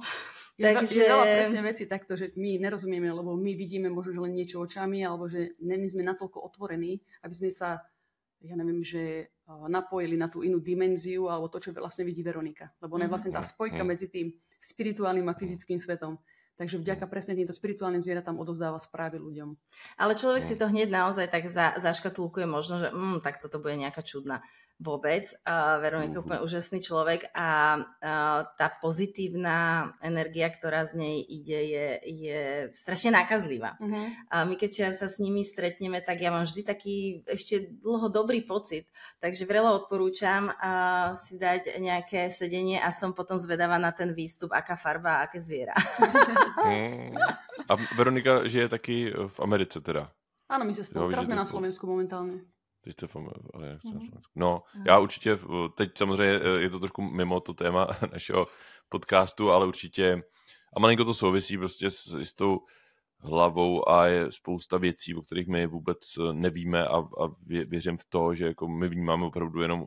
Takže... Je veľa presne veci takto, že my nerozumieme, lebo my vidíme možno, že len niečo očami, alebo že není sme natoľko otvorení, aby sme sa, ja neviem, že napojili na tú inú dimenziu alebo to, čo vlastne vidí Veronika. Lebo ona je vlastne tá spojka medzi tým spirituálnym a fyzickým svetom. Takže vďaka presne týmto spirituálnym zvieratám odovzdáva správy ľuďom. Ale človek si to hneď naozaj tak zaškatulkuje možno, že tak toto bude nejaká čudná. Vôbec. Veronika je úplne úžasný človek a tá pozitívna energia, ktorá z nej ide, je strašne nákazlivá. A my keď sa s nimi stretneme, tak ja mám vždy taký ešte dlho dobrý pocit. Takže veľa odporúčam si dať nejaké sedenie a som potom zvedavá na ten výstup, aká farba a aké zviera. A Veronika žije taky v Americe teda? Áno, my sa spolu. Teraz sme na Slovensku momentálne. No, já určitě, teď samozřejmě je to trošku mimo to téma našeho podcastu, ale určitě, a malinko to souvisí prostě s tou hlavou a je spousta věcí, o kterých my vůbec nevíme a věřím v to, že jako my vnímáme opravdu jenom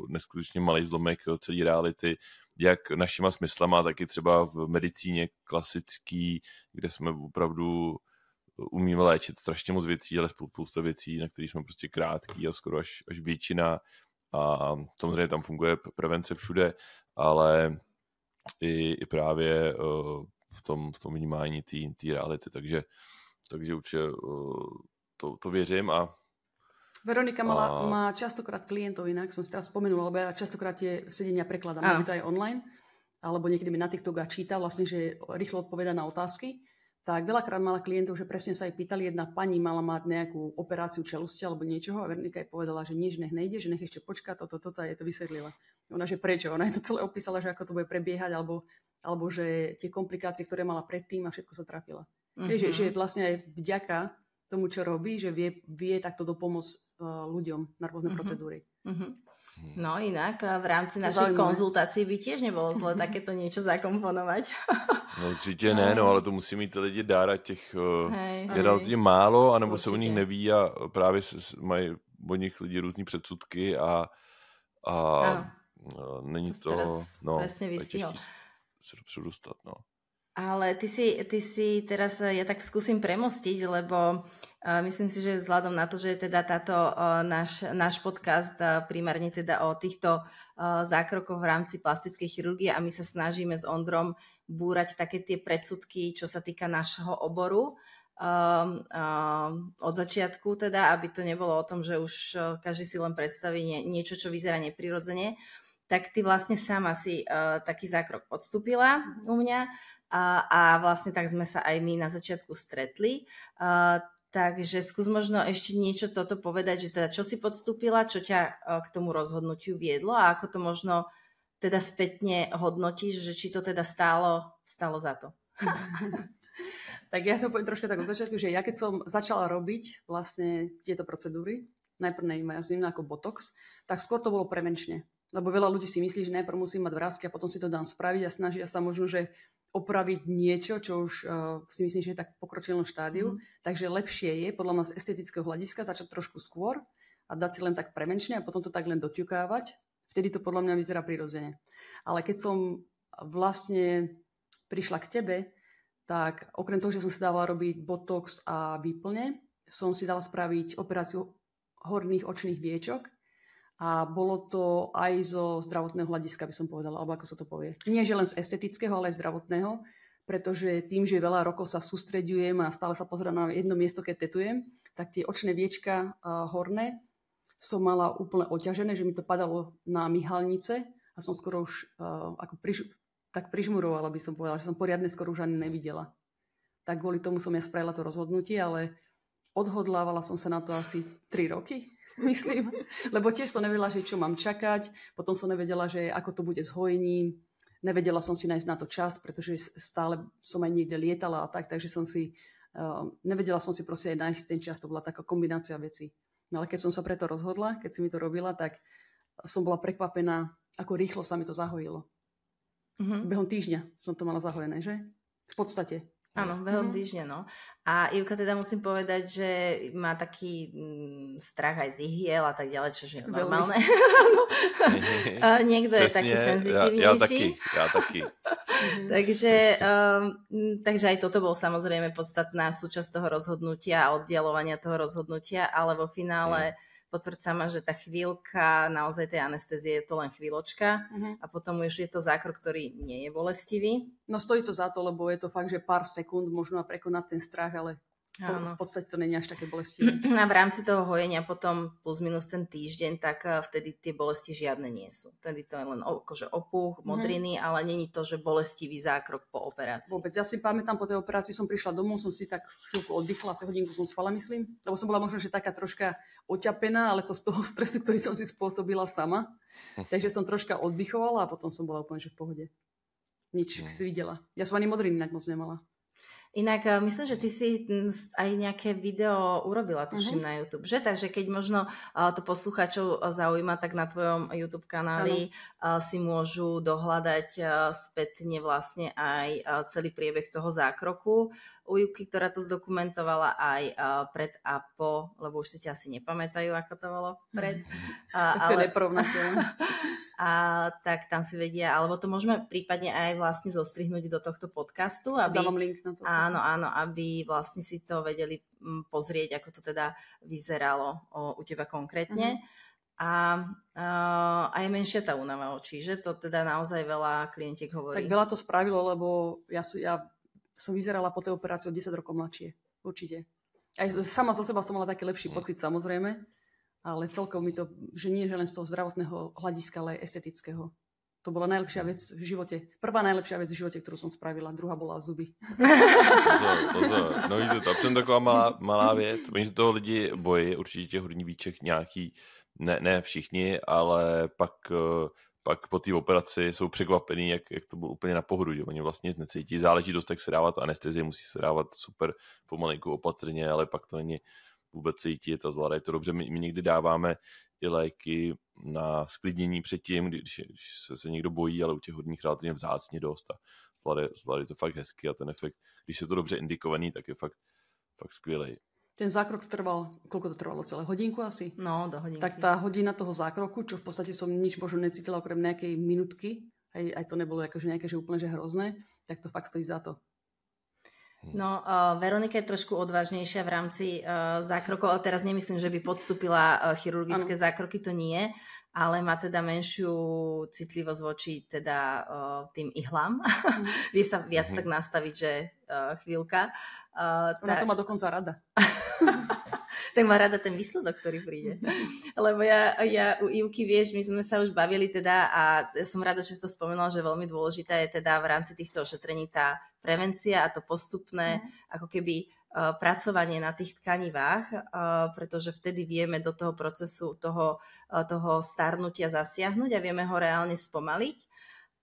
neskutečně malý zlomek celé reality, jak našima smyslama, tak i třeba v medicíně klasický, kde jsme opravdu umíme léčit strašně moc věcí, ale spousta věcí, na které jsme prostě krátký a skoro až většina. A samozřejmě tam funguje prevence všude, ale i právě v tom vnímání té reality. Takže určitě to věřím. A Veronika má častokrát klientov inak, som si teraz spomenula, lebo ja častokrát tie sedenia prekladám, aby to aj online, alebo niekedy mi na TikTok číta, vlastne, že rýchlo odpoveda na otázky. Tak veľakrát mala klientov, že presne sa jej pýtali, jedna pani mala mať nejakú operáciu čelusti alebo niečoho a Veronika jej povedala, že nič nech nejde, že nech ešte počká toto a jej to vysvetlila. Ona, že prečo? Ona jej to celé opísala, že ako to bude prebiehať alebo že tie komplikácie, ktoré mala predtým a všetko sa trafila. Vieš, že vlastne aj vďaka tomu, čo robí, že vie takto dopomôcť ľuďom na rôzne procedúry. No inak v rámci našich konzultací by tiež nebolo zle takéto niečo zakomponovať. No určitě ne, ale to musí mít ty lidi dára těch je relativně málo, anebo určitě se o nich neví a právě mají od nich lidi různý předsudky a není to těžké se dopředu dostat. No. Ale ty si teraz, ja tak skúsim premostiť, lebo myslím si, že vzhľadom na to, že je teda táto náš podcast primárne teda o týchto zákrokoch v rámci plastickej chirurgie a my sa snažíme s Ondrom búrať také tie predsudky, čo sa týka našho oboru od začiatku teda, aby to nebolo o tom, že už každý si len predstaví niečo, čo vyzerá neprirodzene, tak ty vlastne sama si taký zákrok podstúpila u mňa a vlastne tak sme sa aj my na začiatku stretli. Takže skús možno ešte niečo toto povedať, že teda čo si podstúpila, čo ťa k tomu rozhodnutiu viedlo a ako to možno teda spätne hodnotíš, že či to teda stálo za to. Tak ja to poviem troška tak od začiatku, že ja keď som začala robiť vlastne tieto procedúry, najprv nejmazím ako botox, tak skôr to bolo prevenčne. Lebo veľa ľudí si myslí, že najprv musím mať vrásky a potom si to dám spraviť a snažia sa možno, že opraviť niečo, čo už si myslím, že je tak v pokročilom štádiu. Takže lepšie je, podľa mňa z estetického hľadiska, začať trošku skôr a dať si len tak premenčne a potom to tak len doťukávať. Vtedy to podľa mňa vyzerá prirodzene. Ale keď som vlastne prišla k tebe, tak okrem toho, že som si dávala robiť botox a výplne, som si dala spraviť operáciu horných očných viečok a bolo to aj zo zdravotného hľadiska, by som povedala, alebo ako sa to povie. Nie, že len z estetického, ale aj zdravotného, pretože tým, že veľa rokov sa sústreďujem a stále sa pozerám na jedno miesto, keď tetujem, tak tie očné viečka horné som mala úplne oťažené, že mi to padalo na myhalnice a som skoro už tak prižmurovala, by som povedala, že som poriadne skoro už ani nevidela. Tak kvôli tomu som ja spravila to rozhodnutie, ale odhodlávala som sa na to asi 3 roky, myslím. Lebo tiež som nevedela, že čo mám čakať. Potom som nevedela, že ako to bude s hojením. Nevedela som si nájsť na to čas, pretože stále som aj niekde lietala a tak. Takže nevedela som si proste aj nájsť ten čas. To bola taká kombinácia vecí. No ale keď som sa preto rozhodla, keď si mi to robila, tak som bola prekvapená, ako rýchlo sa mi to zahojilo. Behom týždňa som to mala zahojené, že? V podstate. Áno, behom týždňa, no. A Ivka teda musím povedať, že má taký strach aj z ihiel a tak ďalej, čo je normálne. Niekto je taký senzitívnejší. Ja taký. Takže aj toto bol samozrejme podstatná súčasť toho rozhodnutia a oddialovania toho rozhodnutia, ale vo finále potvrdzá ma, že tá chvíľka naozaj tej anestézie je to len chvíľočka a potom už je to zákrok, ktorý nie je bolestivý. No stojí to za to, lebo je to fakt, že pár sekúnd možno prekonať ten strach, ale v podstate to nie je až také bolestivé. A v rámci toho hojenia potom plus minus ten týždeň, tak vtedy tie bolesti žiadne nie sú. Vtedy to je len akože opuch, modriny, ale není to, že bolestivý zákrok po operácii. Vôbec. Ja si pamätám, po tej operácii som prišla domov, som si tak chvíľku oddychla, asi hodinku som spala, myslím. Lebo som bola možno, že taká troška oťapená, ale to z toho stresu, ktorý som si spôsobila sama. Takže som troška oddychovala a potom som bola úplne že v pohode. Nič si videla. Ja som ani modriny inak moc nemala. Inak myslím, že ty si aj nejaké video urobila, tuším, na YouTube, že? Takže keď možno to poslucháčov zaujíma, tak na tvojom YouTube kanáli si môžu dohľadať spätne vlastne aj celý priebeh toho zákroku u Ivky, ktorá to zdokumentovala aj pred a po, lebo už si ťa asi nepamätajú, ako to bolo pred. To je neporovnateľné. A tak tam si vedia, alebo to môžeme prípadne aj vlastne zostrihnúť do tohto podcastu. Dávam link na to. Áno, aby vlastne si to vedeli pozrieť, ako to teda vyzeralo u teba konkrétne. A je menšia tá únava očí, že to teda naozaj veľa klientiek hovorí. Tak veľa to spravilo, lebo ja som vyzerala po tej operácii o 10 rokov mladšie. Určite. Aj sama zo seba som mala taký lepší pocit, samozrejme. Ale celkom mi to, že nie že len z toho zdravotného hľadiska, ale aj estetického. To bola najlepšia vec v živote. Prvá najlepšia vec v živote, ktorú som spravila. Druhá bola zuby. Pozor. No víte, to je taková malá věc. Oni se toho lidi bojí, určitě těch hrudní výček nějaký, ne všichni, ale pak po té operaci jsou překvapení, jak to bylo úplně na pohodu, že oni vlastně necítí. Záleží dost, jak se dávat anestezie, musí se dávat super pomalinku opatrně, ale pak to není vůbec cítit a zvládají to dobře. My někdy dáváme i léky na sklidnění předtím, když se někdo bojí, ale u těch hodných relativně vzácně dost a zvládají to fakt hezky a ten efekt, když je to dobře indikovaný, tak je fakt skvělej. Ten zákrok trval, koľko to trvalo celé? Hodinku asi? No, do hodinky. Tak tá hodina toho zákroku, čo v podstate som nič možno necítila okrem nejakej minutky, aj to nebolo akože nejaké, že úplne že hrozné, tak to fakt stojí za to. No, Veronika je trošku odvážnejšia v rámci zákrokov, ale teraz nemyslím, že by podstúpila chirurgické zákroky, to nie, ale má teda menšiu citlivosť voči teda tým ihlám. Vie sa viac tak nastaviť, že chvíľka. Ona to má dokonca rada. Tak má rada ten výsledok, ktorý príde. Lebo ja u Ivky, vieš, my sme sa už bavili teda a som rada, že si to spomenula, že veľmi dôležitá je teda v rámci týchto ošetrení tá prevencia a to postupné ako keby pracovanie na tých tkanivách, pretože vtedy vieme do toho procesu toho starnutia zasiahnuť a vieme ho reálne spomaliť.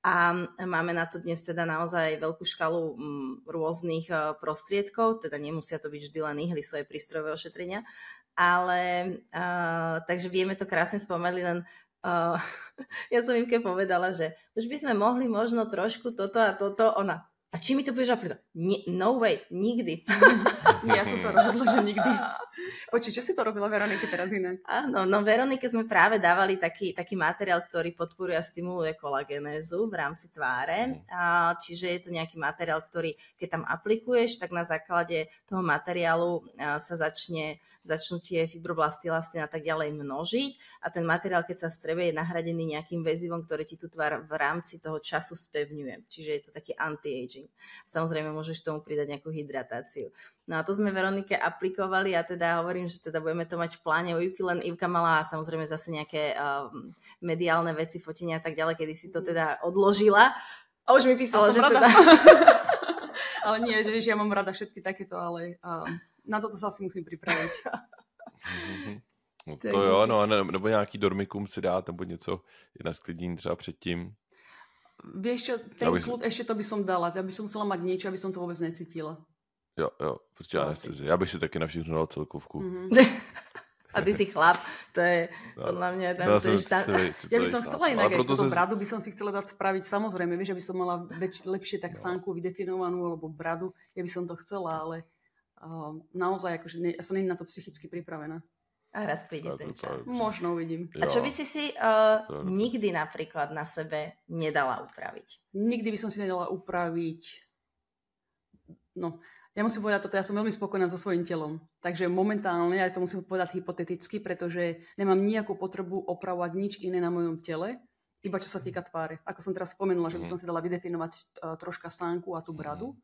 A máme na to dnes teda naozaj veľkú škalu rôznych prostriedkov, teda nemusia to byť vždy len ihly, sú aj prístrojové ošetrenia, ale takže vieme to krásne spomaliť, len ja som Imke povedala, že už by sme mohli možno trošku toto a toto. Ona, a či mi to budeš aplikovať? No way, nikdy. Ja som sa rozhodla, že nikdy. Počuť, čo si to robila Veronike teraz inak? Áno, no Veronike sme práve dávali taký materiál, ktorý podporuje a stimuluje kolagenézu v rámci tváre. Čiže je to nejaký materiál, ktorý keď tam aplikuješ, tak na základe toho materiálu sa začnú tie fibroblasty, elastín a tak ďalej množiť. A ten materiál, keď sa strebe, je nahradený nejakým väzivom, ktorý ti tú tvár v rámci toho času spevňuje. Čiže je to taký anti-aging. Samozrejme, môžeš tomu pridať nejakú hydratáciu. No a to sme Veronike aplikovali a teda hovorím, že teda budeme to mať v pláne u Ivky, len Ivka mala samozrejme zase nejaké mediálne veci, fotenia a tak ďalej, kedy si to teda odložila. A už mi písala, že rada. Teda... Ale nie, že ja mám rada všetky takéto, ale na toto sa asi musím pripraviť. No to jo, no, nebo nějaký dormikum si dát, nebo něco na sklidní třeba předtím. Vieš čo, ten kľud ešte to by som dala. Ja by som chcela mať niečo, aby som to vôbec necítila. Jo, prostě anestezi. Já bych si taky na všechno dal celkovku. A ty si chlap, to je podľa mňa tam to je štát. Ja by som chcela inak aj túto bradu by som si chcela dať spraviť. Samozrejme, vieš, aby som mala lepšie tak sánku vydefinovanú, alebo bradu. Ja by som to chcela, ale naozaj, akože ja som nie na to psychicky pripravená. A raz príde ten čas. Možno uvidím. A čo by si nikdy napríklad na sebe nedala upraviť? Nikdy by som si nedala upraviť. No, ja musím povedať toto, ja som veľmi spokojná so svojím telom. Takže momentálne, ja to musím povedať hypoteticky, pretože nemám nejakú potrebu opravovať nič iné na mojom tele, iba čo sa týka tváre. Ako som teraz spomenula, že by som si dala vydefinovať troška sánku a tú bradu.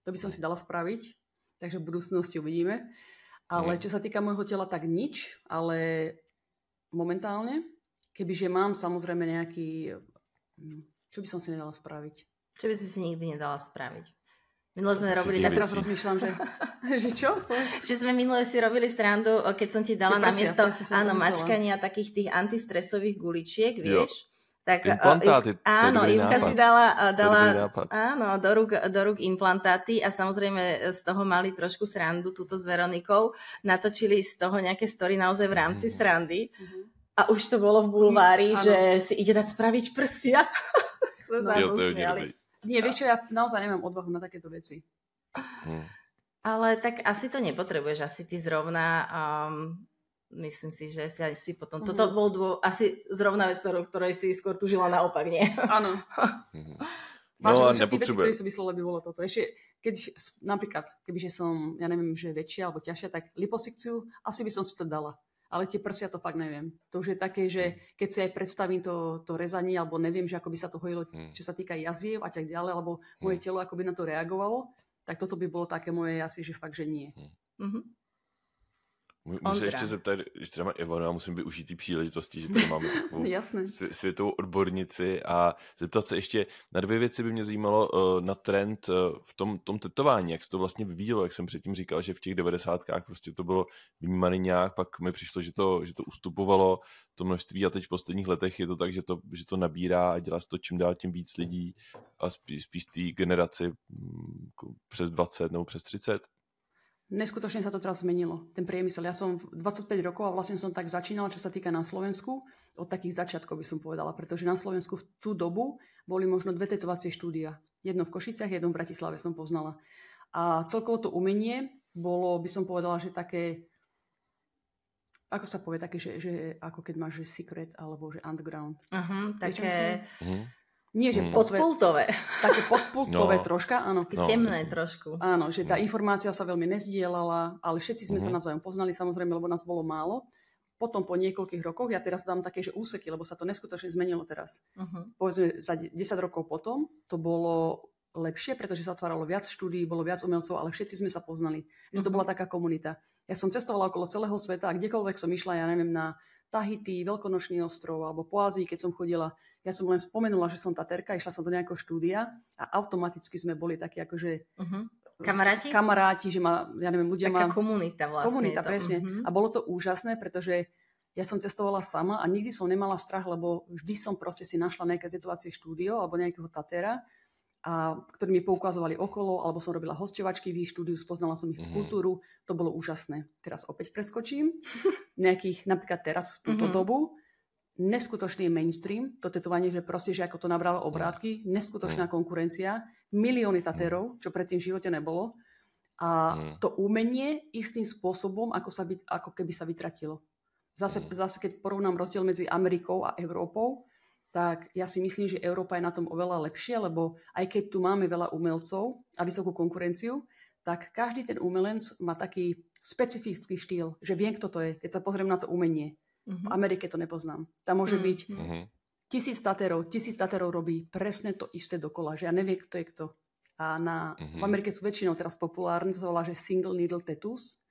To by som si dala spraviť, takže v budúcnosti uvidíme. Ale čo sa týka môjho tela, tak nič, ale momentálne, kebyže mám samozrejme nejaký... Čo by som si nedala spraviť? Čo by si nikdy nedala spraviť? Minule sme robili... Tak teraz rozmýšľam, že čo? Že sme minule si robili srandu, keď som ti dala na miesto mačkania takých tých antistresových guličiek, vieš? Tak, implantáty. Áno, Ivka si dala áno, do rúk implantáty a samozrejme z toho mali trošku srandu túto s Veronikou. Natočili z toho nejaké story naozaj v rámci srandy. A už to bolo v bulvári, že si ide dať spraviť prsia. Nie, vieš čo, ja naozaj nemám odvahu na takéto veci. Ale tak asi to nepotrebuješ, asi ty zrovna... myslím si, že si potom... Toto bol asi zrovna vec, ktorej si skôr tužila naopak, nie? Áno. No a Veci, nepotrebuje. ktoré som myslela, by bolo toto. Ešte, keď napríklad, kebyže som, ja neviem, že väčšia alebo ťažšia, tak liposekciu, asi by som si to dala. Ale tie prsia to fakt neviem. To už je také, že keď si aj predstavím to rezanie, alebo neviem, že ako by sa to hojilo, čo sa týka jaziev a tak ďalej, alebo moje telo ako by na to reagovalo, tak toto by bolo také moje asi, že fakt, že nie. Můžu se ještě zeptat, že třeba Ivana, musím využít ty příležitosti, že tady máme takovou světovou odbornici a zeptat se ještě na dvě věci by mě zajímalo na trend v tom tetování, jak se to vlastně vyvíjelo, jak jsem předtím říkal, že v těch 90kách prostě to bylo vnímané nějak, pak mi přišlo, že to ustupovalo to množství a teď v posledních letech je to tak, že to nabírá a dělá se to čím dál tím víc lidí a spíš té generaci přes 20 nebo přes 30. Neskutočne sa to teraz zmenilo, ten priemysel. Ja som 25 rokov a vlastne som tak začínala, čo sa týka na Slovensku, od takých začiatkov by som povedala, pretože na Slovensku v tú dobu boli možno 2 tetovacie štúdia. Jedno v Košiciach, jedno v Bratislave som poznala. A celkovo to umenie bolo, by som povedala, že také, ako sa povie, také, že ako keď máš že secret alebo že underground. Také... Nie, že podpultové. Také podpultové troška, áno. Temné trošku. Áno, že tá informácia sa veľmi nezdielala, ale všetci sme sa navzájom poznali, samozrejme, lebo nás bolo málo. Potom po niekoľkých rokoch, ja teraz dám také, že úseky, lebo sa to neskutočne zmenilo teraz. Povedzme, za 10 rokov potom to bolo lepšie, pretože sa otváralo viac štúdií, bolo viac umelcov, ale všetci sme sa poznali. Že to bola taká komunita. Ja som cestovala okolo celého sveta a kdekoľvek som išla, ja neviem, na Tahiti, Veľkonočný ostrov alebo po Ázii, keď som chodila, ja som len spomenula, že som Taterka, išla som do nejakého štúdia a automaticky sme boli takí akože kamaráti, že ma, ja neviem, ľudia taká komunita vlastne. Komunita, presne. A bolo to úžasné, pretože ja som cestovala sama a nikdy som nemala strach, lebo vždy som proste si našla nejaké tetovacie štúdio alebo nejakého Tatera, a ktorí mi poukazovali okolo, alebo som robila hosťovačky v ich štúdiu, spoznala som ich kultúru, to bolo úžasné. Teraz opäť preskočím, napríklad teraz v túto dobu, neskutočný mainstream, to tetovanie, že proste, že ako to nabralo obrátky, neskutočná konkurencia, milióny tatérov, čo predtým v živote nebolo. A to umenie istým spôsobom, ako keby sa vytratilo. Zase keď porovnám rozdiel medzi Amerikou a Európou, tak ja si myslím, že Európa je na tom oveľa lepšie, lebo aj keď tu máme veľa umelcov a vysokú konkurenciu, tak každý ten umelec má taký specifický štýl, že viem, kto to je, keď sa pozriem na to umenie. V Amerike to nepoznám. Tam môže byť 1000 tatérov robí presne to isté dokola, že ja neviem, kto je kto. A v Amerike sú väčšinou teraz populárne, to sa volá, že single needle tattoos,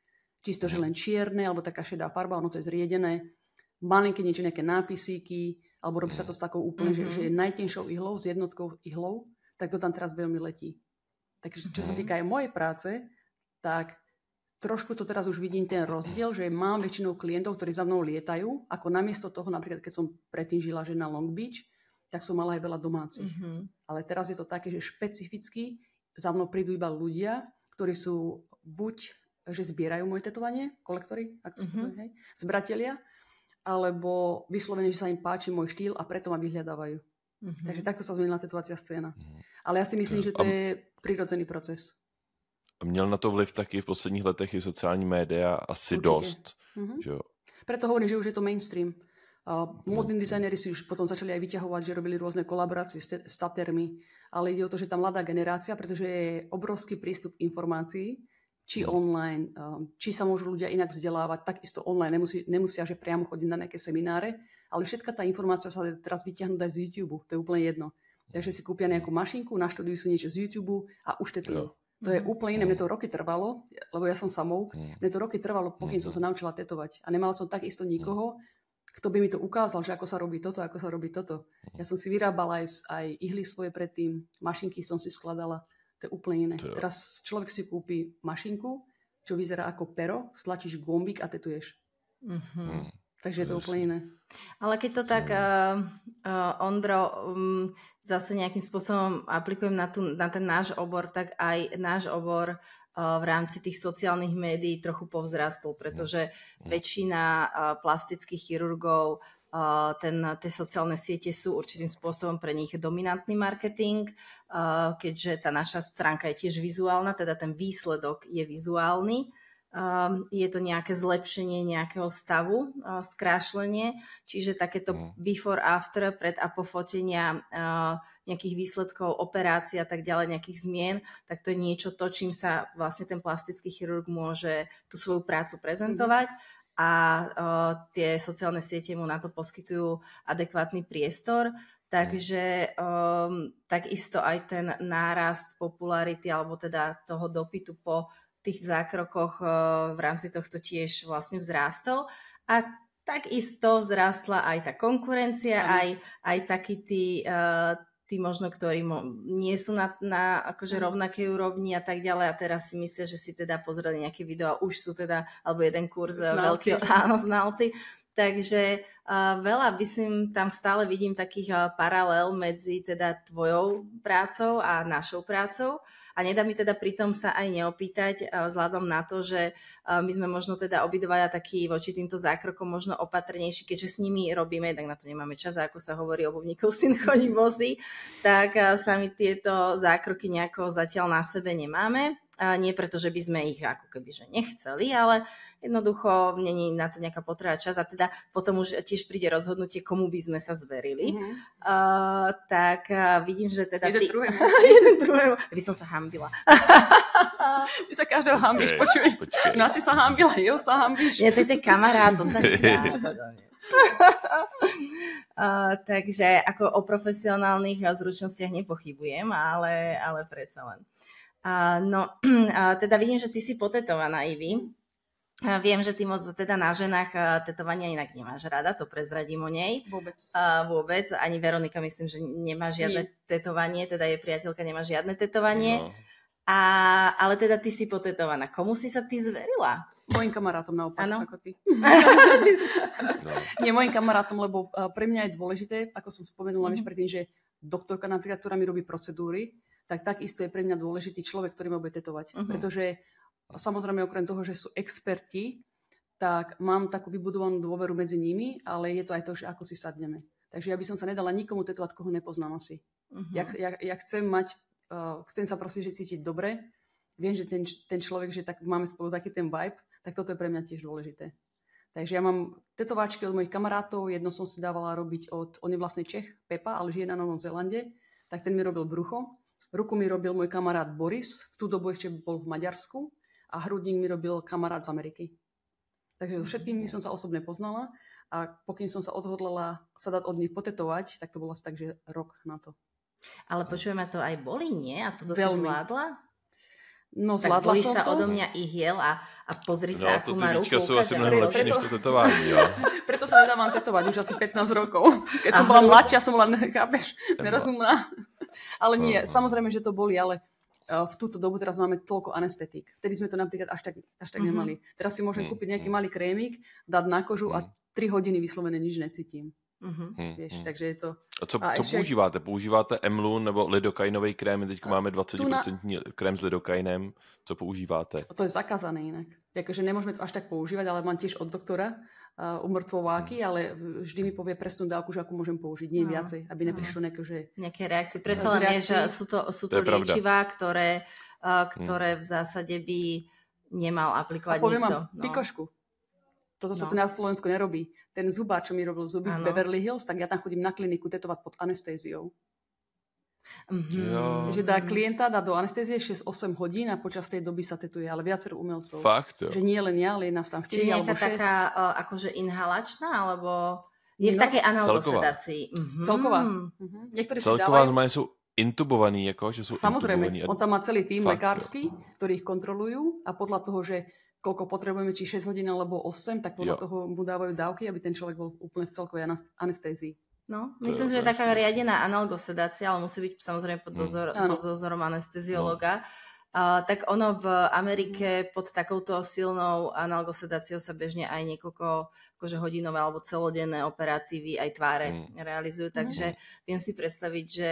čisto, že len čierne, alebo taká šedá farba, ono to je zriedené, malinké niečo, nejaké nápisíky, alebo robí sa to s takou úplne, že je najtenšou ihlou, s jednotkou ihlou, tak to tam teraz veľmi letí. Takže čo sa týka aj mojej práce, tak trošku to teraz už vidím ten rozdiel, že mám väčšinou klientov, ktorí za mnou lietajú, ako namiesto toho, napríklad keď som predtým žila na Long Beach, tak som mala aj veľa domácich. Ale teraz je to také, že špecificky za mnou prídu iba ľudia, ktorí sú buď, že zbierajú moje tetovanie, kolektori, ako sú zbratelia, alebo vyslovene, že sa im páči môj štýl a preto ma vyhľadávajú. Takže takto sa zmenila tetovacia scéna. Ale ja si myslím, že to je prirodzený proces. Měl na to vliv taky v posledních letech i sociální média asi určitě. Dost. Že jo? Preto hovorím, že už je to mainstream. Modní dizajneri si už potom začali aj vyťahovať, že robili rôzne kolaborácie s tatérmi, ale ide o to, že tá mladá generácia, pretože je obrovský prístup k informácií, či online, či sa môžu ľudia inak vzdelávať, takisto online, nemusia že priamo chodiť na nejaké semináre, ale všetka tá informácia sa teraz vyťahnúť aj z YouTube, to je úplne jedno. Takže si kúpia nejakú mašinku, naštudujú si niečo z YouTube a už tetujú. To je úplne iné, mne to roky trvalo, lebo ja som samouk, mne to roky trvalo, pokým som sa naučila tetovať. A nemala som takisto nikoho, kto by mi to ukázal, že ako sa robí toto, ako sa robí toto. Ja som si vyrábala aj ihly svoje predtým, mašinky som si skladala, to je úplne iné. Teraz človek si kúpi mašinku, čo vyzerá ako pero, stlačíš gombík a tetuješ. Takže je to úplne iné. Ale keď to tak, Ondro, zase nejakým spôsobom aplikujem na ten náš obor, tak aj náš obor v rámci tých sociálnych médií trochu povzrastol, pretože väčšina plastických chirurgov, tie sociálne siete sú určitým spôsobom pre nich dominantný marketing, keďže tá naša stránka je tiež vizuálna, teda ten výsledok je vizuálny. Je to nejaké zlepšenie nejakého stavu, skrášlenie, čiže takéto before, after, pred a po fotenia nejakých výsledkov, operácií a tak ďalej, nejakých zmien, tak to je niečo to, čím sa vlastne ten plastický chirurg môže tú svoju prácu prezentovať a tie sociálne siete mu na to poskytujú adekvátny priestor. Takže takisto aj ten nárast popularity alebo teda toho dopytu po tých zákrokoch v rámci tohto tiež vlastne vzrástol a takisto vzrástla aj tá konkurencia, aj takí tí možno, ktorí nie sú na akože rovnakej úrovni a tak ďalej a teraz si myslia, že si teda pozreli nejaké video a už sú teda, alebo jeden kurz veľký, áno, znalci. Takže veľa, myslím, tam stále vidím takých paralel medzi teda tvojou prácou a našou prácou a nedá mi teda pritom sa aj neopýtať vzhľadom na to, že my sme možno teda obidvaja takí voči týmto zákrokom možno opatrnejší, keďže s nimi robíme, tak na to nemáme čas, ako sa hovorí, obuvníkov syn chodí bosý, tak sami tieto zákroky nejako zatiaľ na sebe nemáme. Nie preto, že by sme ich ako keby že nechceli, ale jednoducho nie je na to nejaká potreba čas a teda potom už tiež príde rozhodnutie, komu by sme sa zverili. Tak vidím, že teda jeden druhému. By som sa hambila. Ty sa každého hambíš, počuj. No si sa hambila, jo sa hambíš. Nie, to je kamarát, to sa nedá. Takže ako o profesionálnych zručnostiach nepochybujem, ale predsa len. Teda vidím, že ty si potetovaná, Ivy. Viem, že ty moc teda na ženách tetovania inak nemáš rada, to prezradím o nej. Vôbec. Ani Veronika, myslím, že nemá žiadne tetovanie, teda jej priateľka nemá žiadne tetovanie. No. Ale teda ty si potetovaná. Komu si sa ty zverila? Mojim kamarátom naopak, ako ty. Nie, mojim kamarátom, lebo pre mňa je dôležité, ako som spomenula predtým, že doktorka napríklad, ktorá mi robí procedúry, tak takisto je pre mňa dôležitý človek, ktorý ma bude tetovať. Pretože samozrejme okrem toho, že sú experti, tak mám takú vybudovanú dôveru medzi nimi, ale je to aj to, že ako si sadneme. Takže ja by som sa nedala nikomu tetovať, koho nepoznám asi. Ja chcem sa proste, že cítiť dobre. Viem, že ten človek, že tak máme spolu taký ten vibe, tak toto je pre mňa tiež dôležité. Takže ja mám tetováčky od mojich kamarátov, jedno som si dávala robiť on je vlastne Čech, Pepa, ale žije na Novom Zélande, tak ten mi robil brucho. Ruku mi robil môj kamarát Boris, v tú dobu ešte bol v Maďarsku a hrudník mi robil kamarát z Ameriky. Takže so všetkými som sa osobne poznala a pokým som sa odhodlala sa dať od nich potetovať, tak to bolo asi tak, že rok na to. Ale počujeme, to aj bolí, nie? A to si zvládla? No, tak bojíš sa odo mňa ihiel a pozri sa, akú má ruku. No, to sú asi mnohem lepšie, než to tetování, jo. Preto sa nedávam tetovať už asi 15 rokov. Keď som bola mladšia, som bola, chápeš, nerozumná. Ale nie, samozrejme, že to boli, ale v túto dobu teraz máme toľko anestetík. Vtedy sme to napríklad až tak nemali. Teraz si môžem kúpiť nejaký malý krémik, dať na kožu a 3 hodiny vyslovene nič necítim. Vieš, takže je to... A co používáte? Používáte Emlu nebo lidokainový krém? Teď máme 20% krém s lidokainem. Co používáte? To je zakázané inak. Jakože nemôžeme to až tak používať, ale mám tiež od doktora umrtvováky, ale vždy mi povie presnú dávku, že akú môžem použiť. Nie viacej, aby neprišlo nejaké reakcie. Predsa len je, že sú to liečivá, ktoré v zásade by nemal aplikovať nikto. Poviem vám pikošku. Toto sa tu na Slovensku nerobí. Ten zubár, čo mi robil zuby v Beverly Hills, tak ja tam chodím na kliniku tetovať pod anestéziou. Že dá klienta, dá do anestézie 6-8 hodín a počas tej doby sa tetuje, ale viacero umelcov. Fakt, jo. Že nie len ja, ale je nás tam 4 Čiže alebo 6. Čiže nejaká taká akože inhalačná, alebo je v takej analgosedácii. Celková. Niektorí si celková dávajú... sú intubovaní, ako, že sú samozrejme, intubovaní. on tam má celý tým lekársky, ktorí ich kontrolujú a podľa toho, že koľko potrebujeme, či 6 hodín alebo 8, tak podľa toho mu dávajú dávky, aby ten človek bol úplne v celkovej anestézii. No, myslím si, že taká riadená analgosedácia, ale musí byť samozrejme pod dozorom anesteziológa. Tak ono v Amerike pod takouto silnou analgosedáciou sa bežne aj niekoľko akože hodinové alebo celodenné operatívy aj tváre realizujú, takže viem si predstaviť, že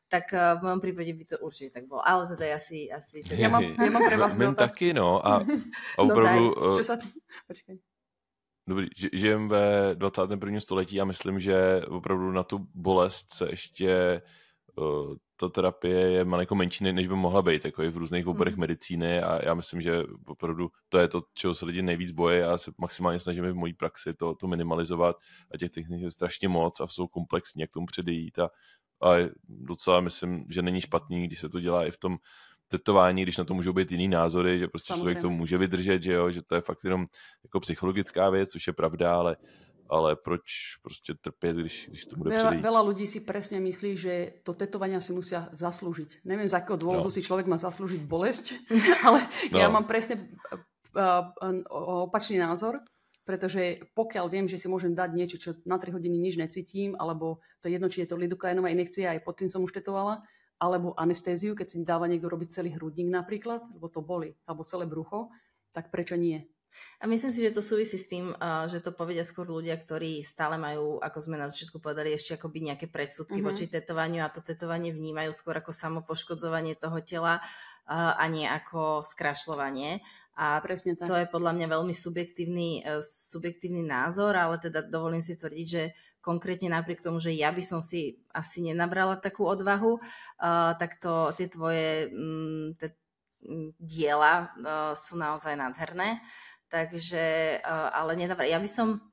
tak v mojom prípade by to určite tak bolo. Ale teda ja si teda... Ja mám pre vás otázku. Taky, no. A opravdu... Čo sa... Počkaj. Dobrý, žijem ve 21. století a myslím, že opravdu na tu bolest se ještě ta terapie je malinko menší, než by mohla být, jako i v různých oborech medicíny a já myslím, že opravdu to je to, čeho se lidi nejvíc bojí a já se maximálně snažím v mojí praxi to minimalizovat a těch technik je strašně moc a jsou komplexní, jak tomu předejít a docela myslím, že není špatný, když se to dělá i v tom tetování, když na to můžou být jiný názory, že prostě člověk to může vydržet, že jo, že to je fakt jenom jako psychologická věc, což je pravda, ale proč prostě trpět, když to bude předejít? Veľa ľudí si presne myslí, že to tetovania si musia zaslúžiť. Neviem, z akého dôvodu si človek má zaslúžiť bolesť, ale ja mám presne opačný názor, pretože pokiaľ viem, že si môžem dať niečo, čo na 3 hodiny nič necítim, alebo to je jedno, či je to lidokainová injekcia, aj pod tým som už tetovala, alebo anestéziu, keď si dáva niekto robiť celý hrudník napríklad, lebo to boli, alebo celé brucho, tak prečo nie? A myslím si, že to súvisí s tým, že to povedia skôr ľudia, ktorí stále majú, ako sme na začiatku povedali, ešte akoby nejaké predsudky voči tetovaniu a to tetovanie vnímajú skôr ako samopoškodzovanie toho tela a nie ako skrašľovanie. A presne tak. To je podľa mňa veľmi subjektívny názor, ale teda dovolím si tvrdiť, že konkrétne napriek tomu, že ja by som si asi nenabrala takú odvahu, tak tie tvoje diela sú naozaj nádherné. Takže, ale nedáva. Ja by som,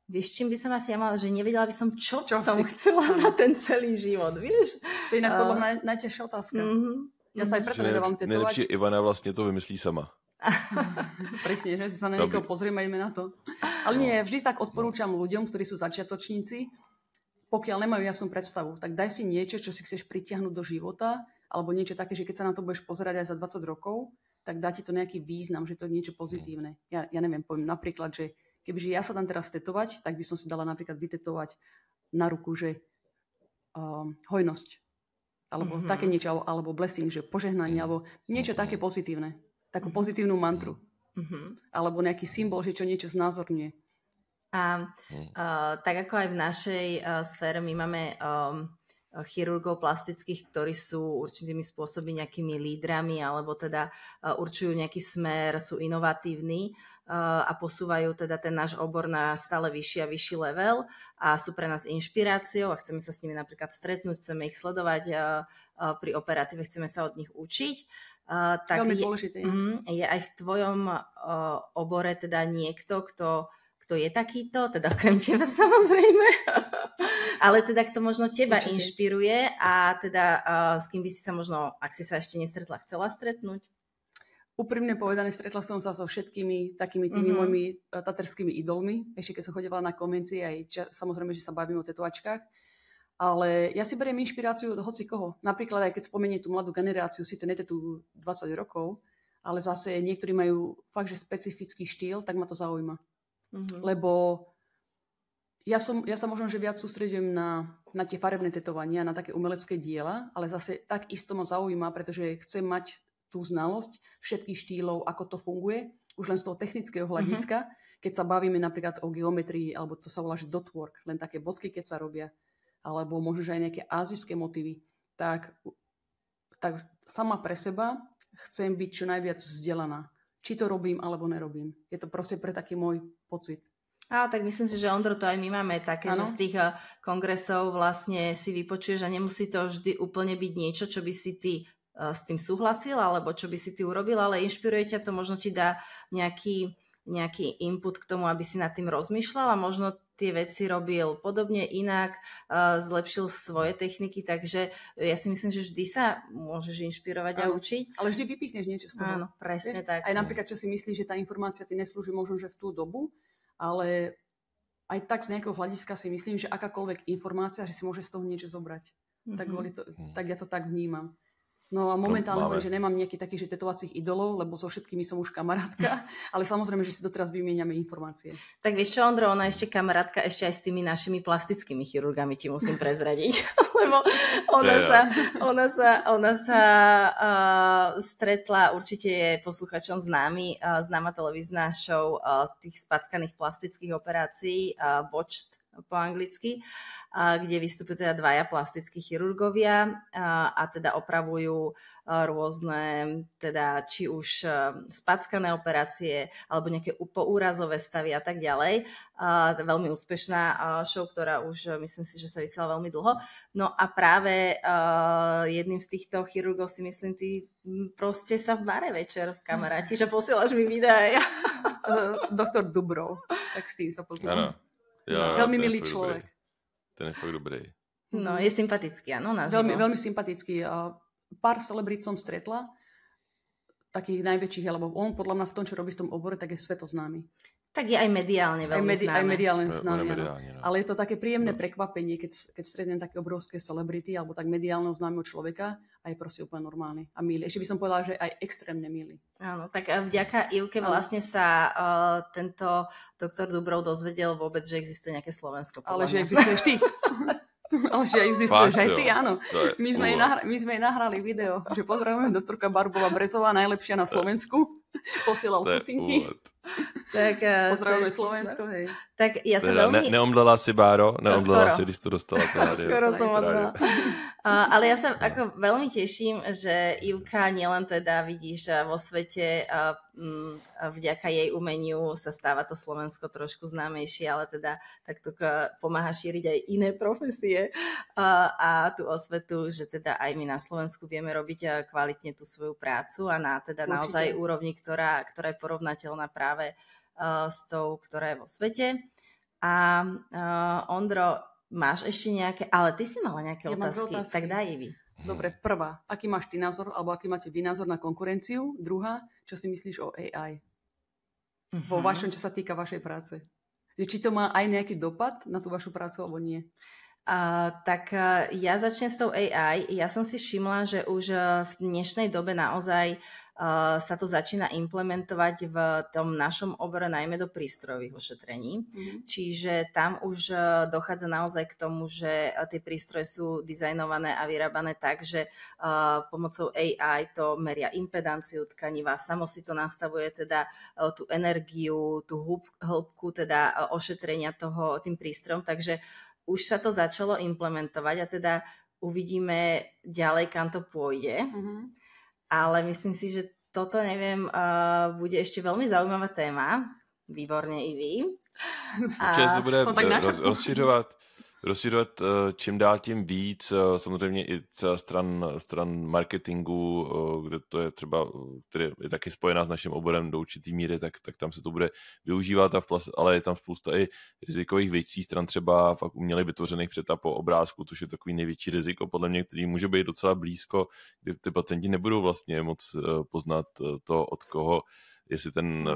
vieš, čím by som asi ja mala, že nevedela by som, čo som chcela na ten celý život, vieš? To je inak podľa mňa najťažšia otázka. Ja sa aj preto nedávam tetovať. Nejlepšie Ivana vlastne to vymyslí sama. Presne, že si sa na niekoho pozrieme a ideme na to. Ale nie, vždy tak odporúčam ľuďom, ktorí sú začiatočníci, pokiaľ nemajú jasnú predstavu, tak daj si niečo, čo si chceš pritiahnuť do života, alebo niečo také, že keď sa na to budeš pozerať aj za 20 rokov, tak dá ti to nejaký význam, že to je niečo pozitívne. Ja neviem, poviem napríklad, že kebyže ja sa dám teraz tetovať, tak by som si dala napríklad vytetovať na ruku, že hojnosť, alebo také niečo, alebo blessing, že požehnanie, alebo niečo také pozitívne. Takú pozitívnu mantru. Alebo nejaký symbol, že čo niečo znázorňuje. A tak ako aj v našej sfére my máme chirurgov plastických, ktorí sú určitými spôsobmi nejakými lídrami alebo teda určujú nejaký smer, sú inovatívni a posúvajú teda ten náš obor na stále vyšší a vyšší level a sú pre nás inšpiráciou a chceme sa s nimi napríklad stretnúť, chceme ich sledovať pri operatíve, chceme sa od nich učiť. Tak veľmi dôležité. Je aj v tvojom obore teda niekto, kto je takýto, teda okrem teba samozrejme, ale teda kto možno teba určite inšpiruje a teda s kým by si sa možno, ak si sa ešte nestretla, chcela stretnúť? Úprimne povedané, stretla som sa so všetkými takými tými mojimi taterskými idolmi, ešte keď som chodila na konvencie, aj samozrejme, že sa bavím o tetovačkách. Ale ja si beriem inšpiráciu od hoci koho. Napríklad aj keď spomeniem tú mladú generáciu, síce netetujú 20 rokov, ale zase niektorí majú fakt, že specifický štýl, tak ma to zaujíma. Lebo ja sa možno, že viac sústredujem na tie farebné tetovania, na také umelecké diela, ale zase tak isto ma zaujíma, pretože chcem mať tú znalosť všetkých štýlov, ako to funguje, už len z toho technického hľadiska, keď sa bavíme napríklad o geometrii, alebo to sa volá, že dot work, len také bodky, keď sa robia, alebo možno, že aj nejaké ázijské motívy, tak sama pre seba chcem byť čo najviac vzdelaná. Či to robím, alebo nerobím. Je to proste pre taký môj pocit. Tak myslím si, že Ondro, to aj my máme také, že z tých kongresov vlastne si vypočuješ a nemusí to vždy úplne byť niečo, čo by si ty s tým súhlasil, alebo čo by si ty urobil, ale inšpiruje ťa to, možno ti dá nejaký input k tomu, aby si nad tým rozmýšľal a možno tie veci robil podobne, inak, zlepšil svoje techniky, takže ja si myslím, že vždy sa môžeš inšpirovať a učiť. Ale vždy vypichneš niečo z toho. Áno, presne tak. Aj napríklad, čo si myslíš, že tá informácia ti neslúži možno, že v tú dobu, ale aj tak z nejakého hľadiska si myslím, že akákoľvek informácia, že si môže z toho niečo zobrať. Tak ja to tak vnímam. No a momentálne hovorím, že nemám nejaký taký, že tetovacích idolov, lebo so všetkými som už kamarátka, ale samozrejme, že si doteraz vymieňame informácie. Tak vieš čo, Ondro, ona ešte kamarátka ešte aj s tými našimi plastickými chirurgami ti musím prezradiť, lebo ona sa stretla, určite je posluchačom známa televízna show tých spackaných plastických operácií, Botched po anglicky, kde vystupujú teda dvaja plastickí chirurgovia a teda opravujú rôzne, teda či už spackané operácie alebo nejaké poúrazové stavy a tak ďalej. Veľmi úspešná show, ktorá už myslím si, že sa vysiela veľmi dlho. No a práve jedným z týchto chirurgov si myslím, ty proste sa v bare večer kamarátiš a posielaš mi videá. Doktor Dubrov, tak s tým sa poznám. Veľmi milý človek. Ten je fakt dobrý. No, je sympatický, áno, veľmi sympatický. Pár celebrít som stretla, takých najväčších, alebo on podľa mňa v tom, čo robí v tom obore, tak je svetoznámy. Tak je aj mediálne veľmi známe. Aj mediálne známe, ale je to také príjemné prekvapenie, keď stretnem také obrovské celebrity alebo tak mediálneho známeho človeka a je proste úplne normálny a milý. Ešte by som povedala, že aj extrémne milý. Áno, tak vďaka Ivke vlastne sa tento doktor Dubrov dozvedel vôbec, že existuje nejaké Slovensko. Ale že existuješ ty. Ale že aj existuješ aj ty, áno. My sme jej nahrali video, že pozdravujeme doktorka Barbova Brezová, najlepšia na Slovensku. Posielal pusinky. Tak pozdravujeme Slovensko, hej. Tak ja sa veľmi... Neomdlela si, Báro? Neomdlela si, když to dostala. Skoro som odvala. Ale ja sa ako veľmi teším, že Ivka nielen teda vidíš vo svete vďaka jej umeniu sa stáva to Slovensko trošku známejšie, ale teda takto pomáha šíriť aj iné profesie a tú osvetu, že teda aj my na Slovensku vieme robiť kvalitne tú svoju prácu a na teda naozaj úrovni, ktorá je porovnateľná práve s tou, ktorá je vo svete. A Ondro, máš ešte nejaké, ale ty si mala nejaké otázky, tak daj Ivi. Dobre, prvá, aký máš ty názor, alebo aký máte vy názor na konkurenciu? Druhá, čo si myslíš o AI? Vo vašom, čo sa týka vašej práce. Že či to má aj nejaký dopad na tú vašu prácu, alebo nie? Tak ja začnem s tou AI. Ja som si všimla, že už v dnešnej dobe naozaj sa to začína implementovať v tom našom obore najmä do prístrojových ošetrení. Čiže tam už dochádza naozaj k tomu, že tie prístroje sú dizajnované a vyrábané tak, že pomocou AI to meria impedanciu tkaniva, samo si to nastavuje teda tú energiu, tú hĺbku teda ošetrenia toho tým prístrojom, takže už sa to začalo implementovať a teda uvidíme ďalej, kam to pôjde. Ale myslím si, že toto, neviem, bude ešte veľmi zaujímavá téma. Výborne i vy. Určitě se to bude rozšiřovat čím dál tím víc, samozřejmě i stran marketingu, kde to je třeba, který je taky spojená s naším oborem do určitý míry, tak tam se to bude využívat, ale je tam spousta i rizikových větších stran, třeba fakt uměle vytvořených přetah po obrázku, což je takový největší riziko, podle mě, který může být docela blízko, kdy ty pacienti nebudou vlastně moc poznat to, od koho, jestli ten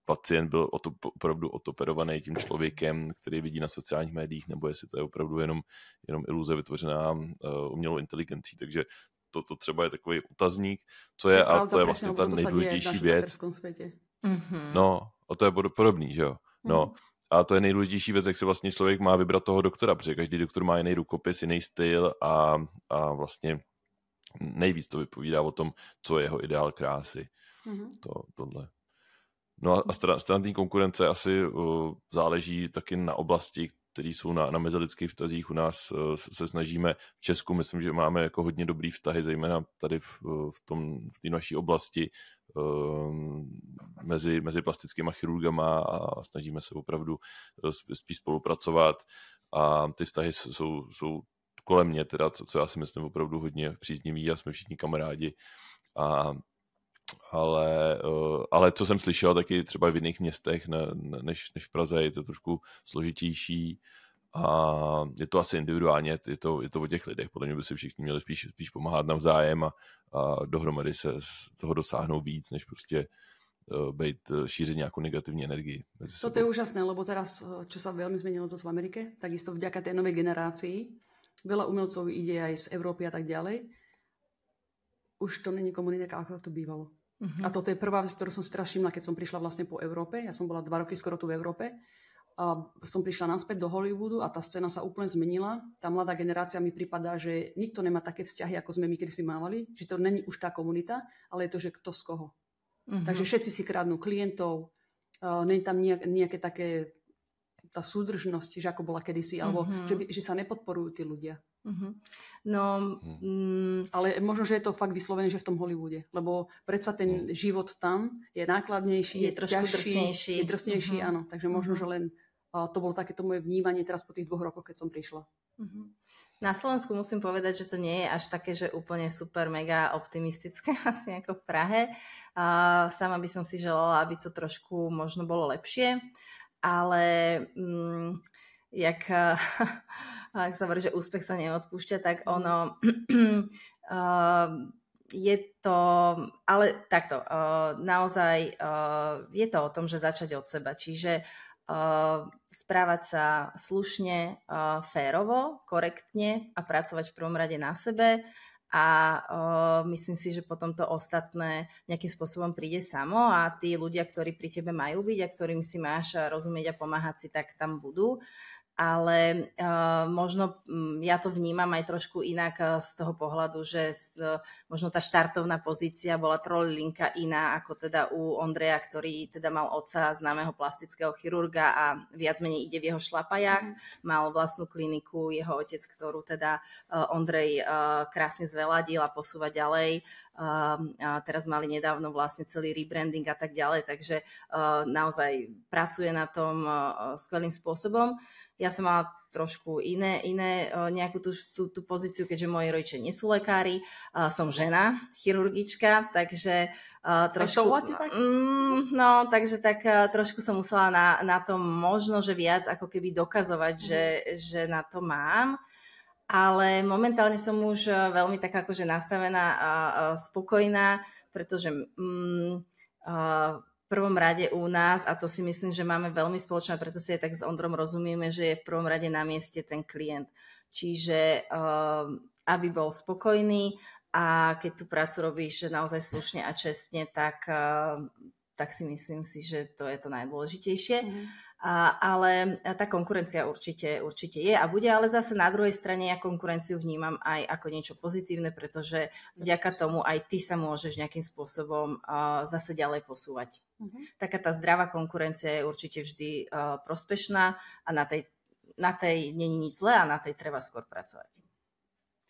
pacient byl opravdu otoperovaný tím člověkem, který vidí na sociálních médiích, nebo jestli to je opravdu jenom iluze vytvořená umělou inteligencí. Takže to třeba je takový otazník, co je, a to je vlastně ta nejdůležitější věc. No, a to je podobný, že jo? No, a to je nejdůležitější věc, jak si vlastně člověk má vybrat toho doktora, protože každý doktor má jiný rukopis, jiný styl a vlastně nejvíc to vypovídá o tom, co je jeho ideál krásy. Tohle. No a stran té konkurence asi záleží taky na oblasti, které jsou na mezilidských vztazích. U nás se snažíme v Česku, myslím, že máme jako hodně dobrý vztahy, zejména tady v té naší oblasti mezi plastickými chirurgama a snažíme se opravdu spíš spolupracovat a ty vztahy jsou kolem mě, teda, co já si myslím opravdu hodně příznivý a jsme všichni kamarádi. Ale co jsem slyšel, taky třeba v jiných městech než v Praze, je to trošku složitější a je to asi individuálně, je to o těch lidech. Podle mě by si všichni měli spíš pomáhat navzájem a dohromady se z toho dosáhnout víc, než prostě šířit nějakou negativní energii. Toto je úžasné, lebo teraz, čo sa veľmi zmenilo to v Amerike, takisto vďaka tej novej generácii, veľa umelcov ide aj z Európy a tak ďalej. Už to není komunita, ako to bývalo. A toto je prvá vec, ktorú som si teraz všimla, keď som prišla vlastne po Európe. Ja som bola 2 roky skoro tu v Európe. A som prišla naspäť do Hollywoodu a tá scéna sa úplne zmenila. Tá mladá generácia mi pripadá, že nikto nemá také vzťahy, ako sme my kedysi mávali. Že to není už tá komunita, ale je to, že kto z koho. Takže všetci si kradnú klientov. Není tam nejaké také tá súdržnosť, že ako bola kedysi, alebo že sa nepodporujú tí ľudia. No, ale možno, že je to fakt vyslovené, že v tom Hollywoode, lebo predsa ten život tam je nákladnejší, je trošku drsnejší. Je drsnejší, áno. Takže možno, že len to bolo takéto moje vnímanie teraz po tých 2 rokoch, keď som prišla. Na Slovensku musím povedať, že to nie je až také, že úplne super, mega optimistické, asi ako v Prahe. Sama by som si želala, aby to trošku možno bolo lepšie, ale jak sa hovorí, že úspech sa neodpúšťa, tak ono je to, ale takto, naozaj je to o tom, že začať od seba, čiže správať sa slušne, férovo, korektne a pracovať v prvom rade na sebe a myslím si, že potom to ostatné nejakým spôsobom príde samo a tí ľudia, ktorí pri tebe majú byť a ktorým si máš rozumieť a pomáhať si, tak tam budú. Ale možno ja to vnímam aj trošku inak z toho pohľadu, že možno tá štartovná pozícia bola trojlinka iná ako teda u Ondreja, ktorý teda mal otca známeho plastického chirurga a viac menej ide v jeho šlapajách. Mal vlastnú kliniku, jeho otec, ktorú teda Ondrej krásne zveladil a posúva ďalej. A teraz mali nedávno vlastne celý rebranding a tak ďalej, takže naozaj pracuje na tom skvelým spôsobom. Ja som mala trošku iné nejakú tú pozíciu, keďže moji rodičia nie sú lekári. Som žena, chirurgička, takže trošku... takže tak trošku som musela na tom možno, že viac ako keby dokazovať, že na to mám. Ale momentálne som už veľmi taká akože nastavená a spokojná, pretože v prvom rade u nás, a to si myslím, že máme veľmi spoločné, preto si aj tak s Ondrom rozumieme, že je v prvom rade na mieste ten klient. Čiže aby bol spokojný a keď tú prácu robíš naozaj slušne a čestne, tak si myslím si, že to je to najdôležitejšie. Ale tá konkurencia určite je a bude, ale zase na druhej strane ja konkurenciu vnímam aj ako niečo pozitívne, pretože vďaka tomu aj ty sa môžeš nejakým spôsobom zase ďalej posúvať. Taká tá zdravá konkurencia je určite vždy prospešná a na tej není nič zlé a na tej treba skôr pracovať.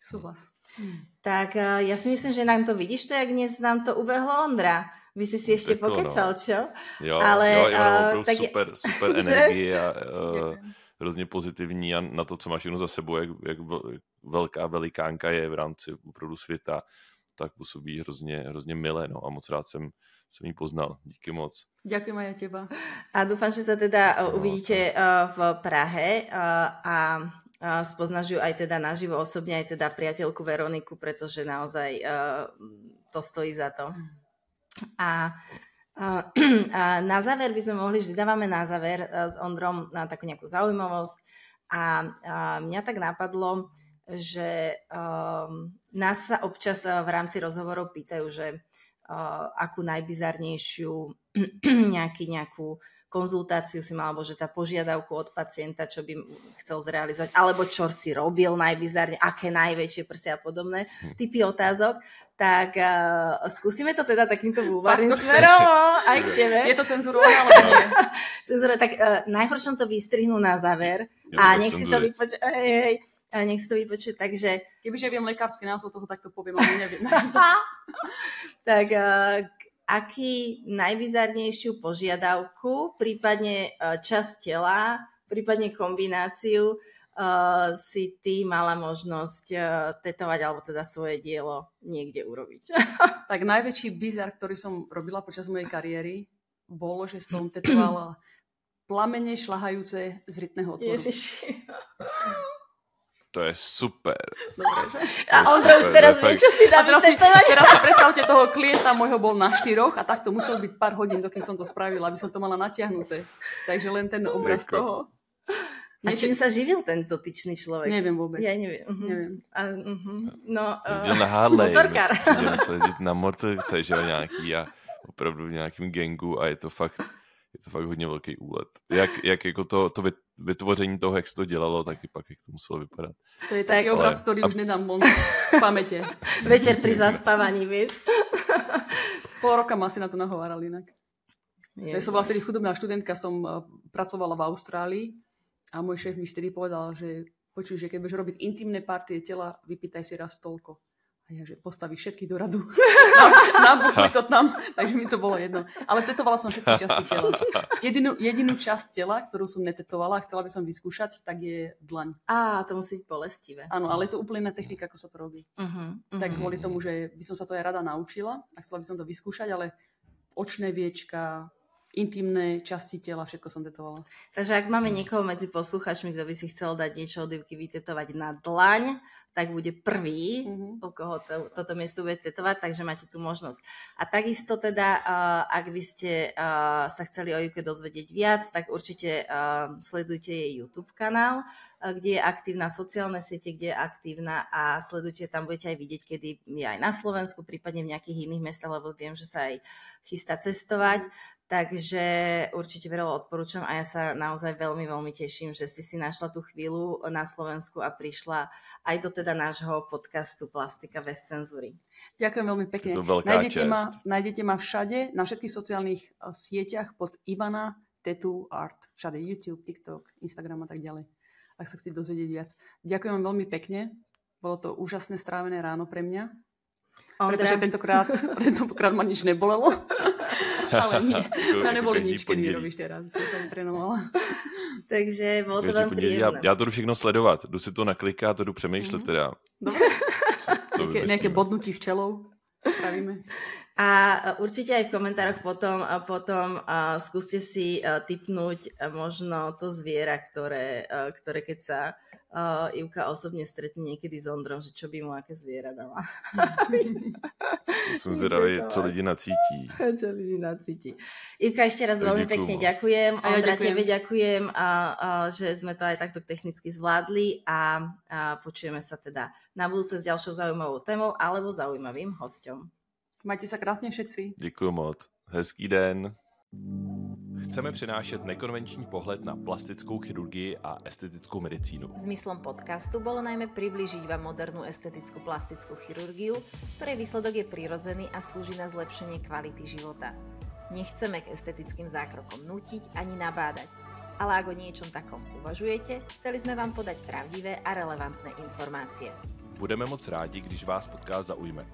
Súhlas. Tak ja si myslím, že nám to vidíš, to jak dnes nám to ubehlo Ondra. Vy si ešte pokecal, čo? Jo, ale, tak super energie a hrozně pozitivní a na to, co máš jenom za sebou, jak velká velikánka je v rámci opravdu světa, tak působí hrozně milé, no a moc rád jsem jí poznal. Díky moc. Ďakujem aj teba. A dúfam, že sa teda uvidíte v Prahe a spoznaš ju aj teda naživo osobne, aj teda priateľku Veroniku, pretože naozaj to stojí za to. A na záver by sme mohli, vždy dávame na záver s Ondrom na takú nejakú zaujímavosť a mňa tak napadlo, že nás sa občas v rámci rozhovorov pýtajú, že akú najbizarnejšiu nejakú konzultáciu si mal, alebo že tá požiadavku od pacienta, čo by chcel zrealizovať, alebo čo si robil najbizárne, aké najväčšie prsia a podobné typy otázok, tak skúsime to teda takýmto búvarným smerom aj k tebe. Je to cenzurované, alebo nie? Cenzura, tak najprv som to vystrihnú na záver a nech si to vypočuje. Nech si to vypočuje, takže... Kebyže viem lekársky názov toho, tak to poviem, ale neviem. Tak aký najbizarnejšiu požiadavku, prípadne časť tela, prípadne kombináciu si ty mala možnosť tetovať alebo teda svoje dielo niekde urobiť? Tak najväčší bizar, ktorý som robila počas mojej kariéry, bolo, že som tetovala plamene šľahajúce z rytného otvoru. Ježiši. To je super. Dobre, že? A on už teraz vie, čo si dá vytetovať. Teraz si predstavte, toho klienta môjho bol na 4 a tak to musel byť pár hodín, dokým som to spravila, aby som to mala natiahnuté. Takže len ten obraz toho. A čím sa živil ten dotyčný človek? Neviem vôbec. Ja neviem. Neviem. Jezdil na Harley. Motorkár. Musel jezdit na motorce, že jo, nějaký a opravdu v nějakým gangu a je to fakt hodně velký úlet. Jak jako to vytvoření toho, jak se to dělalo, taky pak, jak to muselo vypadat. To je taký obraz, ktorý už nedám von z pamäte. Večer pri zaspávaní, vieš? Pol roka ma asi na to nahovárali inak. Ja som bola vtedy chudobná študentka, som pracovala v Austrálii a môj šéf mi vtedy povedal, že počuj, že keď budeš robiť intimné partie tela, vypýtaj si raz toľko. A ja, že postaví všetky do radu. Nabukuj to tam. Takže mi to bolo jedno. Ale tetovala som všetky časti tela. Jedinú časť tela, ktorú som netetovala a chcela by som vyskúšať, tak je dlaň. To musí byť bolestivé. Áno, ale je to úplne iná technika, ako sa to robí. Tak kvôli tomu, že by som sa to aj rada naučila a chcela by som to vyskúšať, ale očné viečka, intimné časti tela, všetko som tetovala. Takže ak máme niekoho medzi posluchačmi, kto by si chcel dať niečo od Ivky vytetovať na dlaň, tak bude prvý, u koho toto miesto bude tetovať, takže máte tu možnosť. A takisto teda, ak by ste sa chceli o Ivke dozvedieť viac, tak určite sledujte jej YouTube kanál, kde je aktívna, sociálne siete, kde je aktívna a sledujte, tam budete aj vidieť, kedy je aj na Slovensku, prípadne v nejakých iných mestách, lebo viem, že sa aj chystá cestovať. Takže určite veľmi odporúčam a ja sa naozaj veľmi, veľmi teším, že si našla tú chvíľu na Slovensku a prišla aj do teda nášho podcastu Plastika bez cenzúry. Ďakujem veľmi pekne. Nájdete ma všade, na všetkých sociálnych sieťach pod Ivana Tattoo Art. Všade YouTube, TikTok, Instagram a tak ďalej. Ak sa chcete dozvedieť viac. Ďakujem vám veľmi pekne. Bolo to úžasné strávené ráno pre mňa. Pretože tentokrát ma nič nebolelo. Ale nie. Neboli nič, keď mi robíš teraz. Som sa trénovala. Takže bolo to vám príjemné. Já to jdu všechno sledovat. Jdu si to naklikat a jdu přemýšlet teda. Dobre. Nejaké bodnutí včelou spravíme. A určite aj v komentároch potom skúste si tipnúť možno to zviera, ktoré keď sa Ivka osobne stretne niekedy s Ondrom, že čo by mu aké zviera dala. Som zvedavý, co lidi nacítí. Čo lidi nacítí. Ivka, ešte raz veľmi pekne ďakujem. Ondra, tebe ďakujem, že sme to aj takto technicky zvládli a počujeme sa teda na budúce s ďalšou zaujímavou témou alebo zaujímavým hosťom. Majte sa krásne všetci. Děkuji moc. Hezký den. Chceme přinášet nekonvenční pohled na plastickou chirurgii a estetickou medicínu. Zmyslom podcastu bolo najmä priblížiť vám modernú estetickú plastickú chirurgiu, ktorej výsledok je prirodzený a slúži na zlepšenie kvality života. Nechceme k estetickým zákrokom nútiť ani nabádať, ale ak o niečom takom uvažujete, chceli sme vám podať pravdivé a relevantné informácie. Budeme moc rádi, když vás podcast zaujme.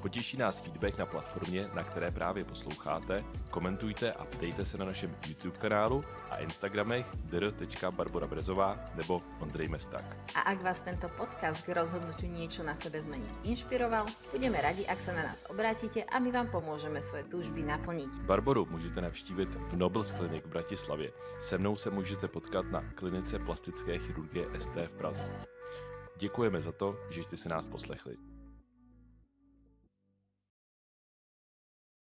Potěší nás feedback na platformě, na které právě posloucháte, komentujte a ptejte se na našem YouTube kanálu a Instagramech dr.barborabrezová nebo Ondrej Mesták. A ak vás tento podcast k rozhodnutiu niečo na sebe zmeniť inšpiroval, budeme radi, ak sa na nás obrátite a my vám pomôžeme svoje túžby naplniť. Barboru můžete navštívit v Nobles Clinic v Bratislavě. Se mnou se můžete potkat na klinice plastické chirurgie ST v Praze. Děkujeme za to, že jste si nás poslechli.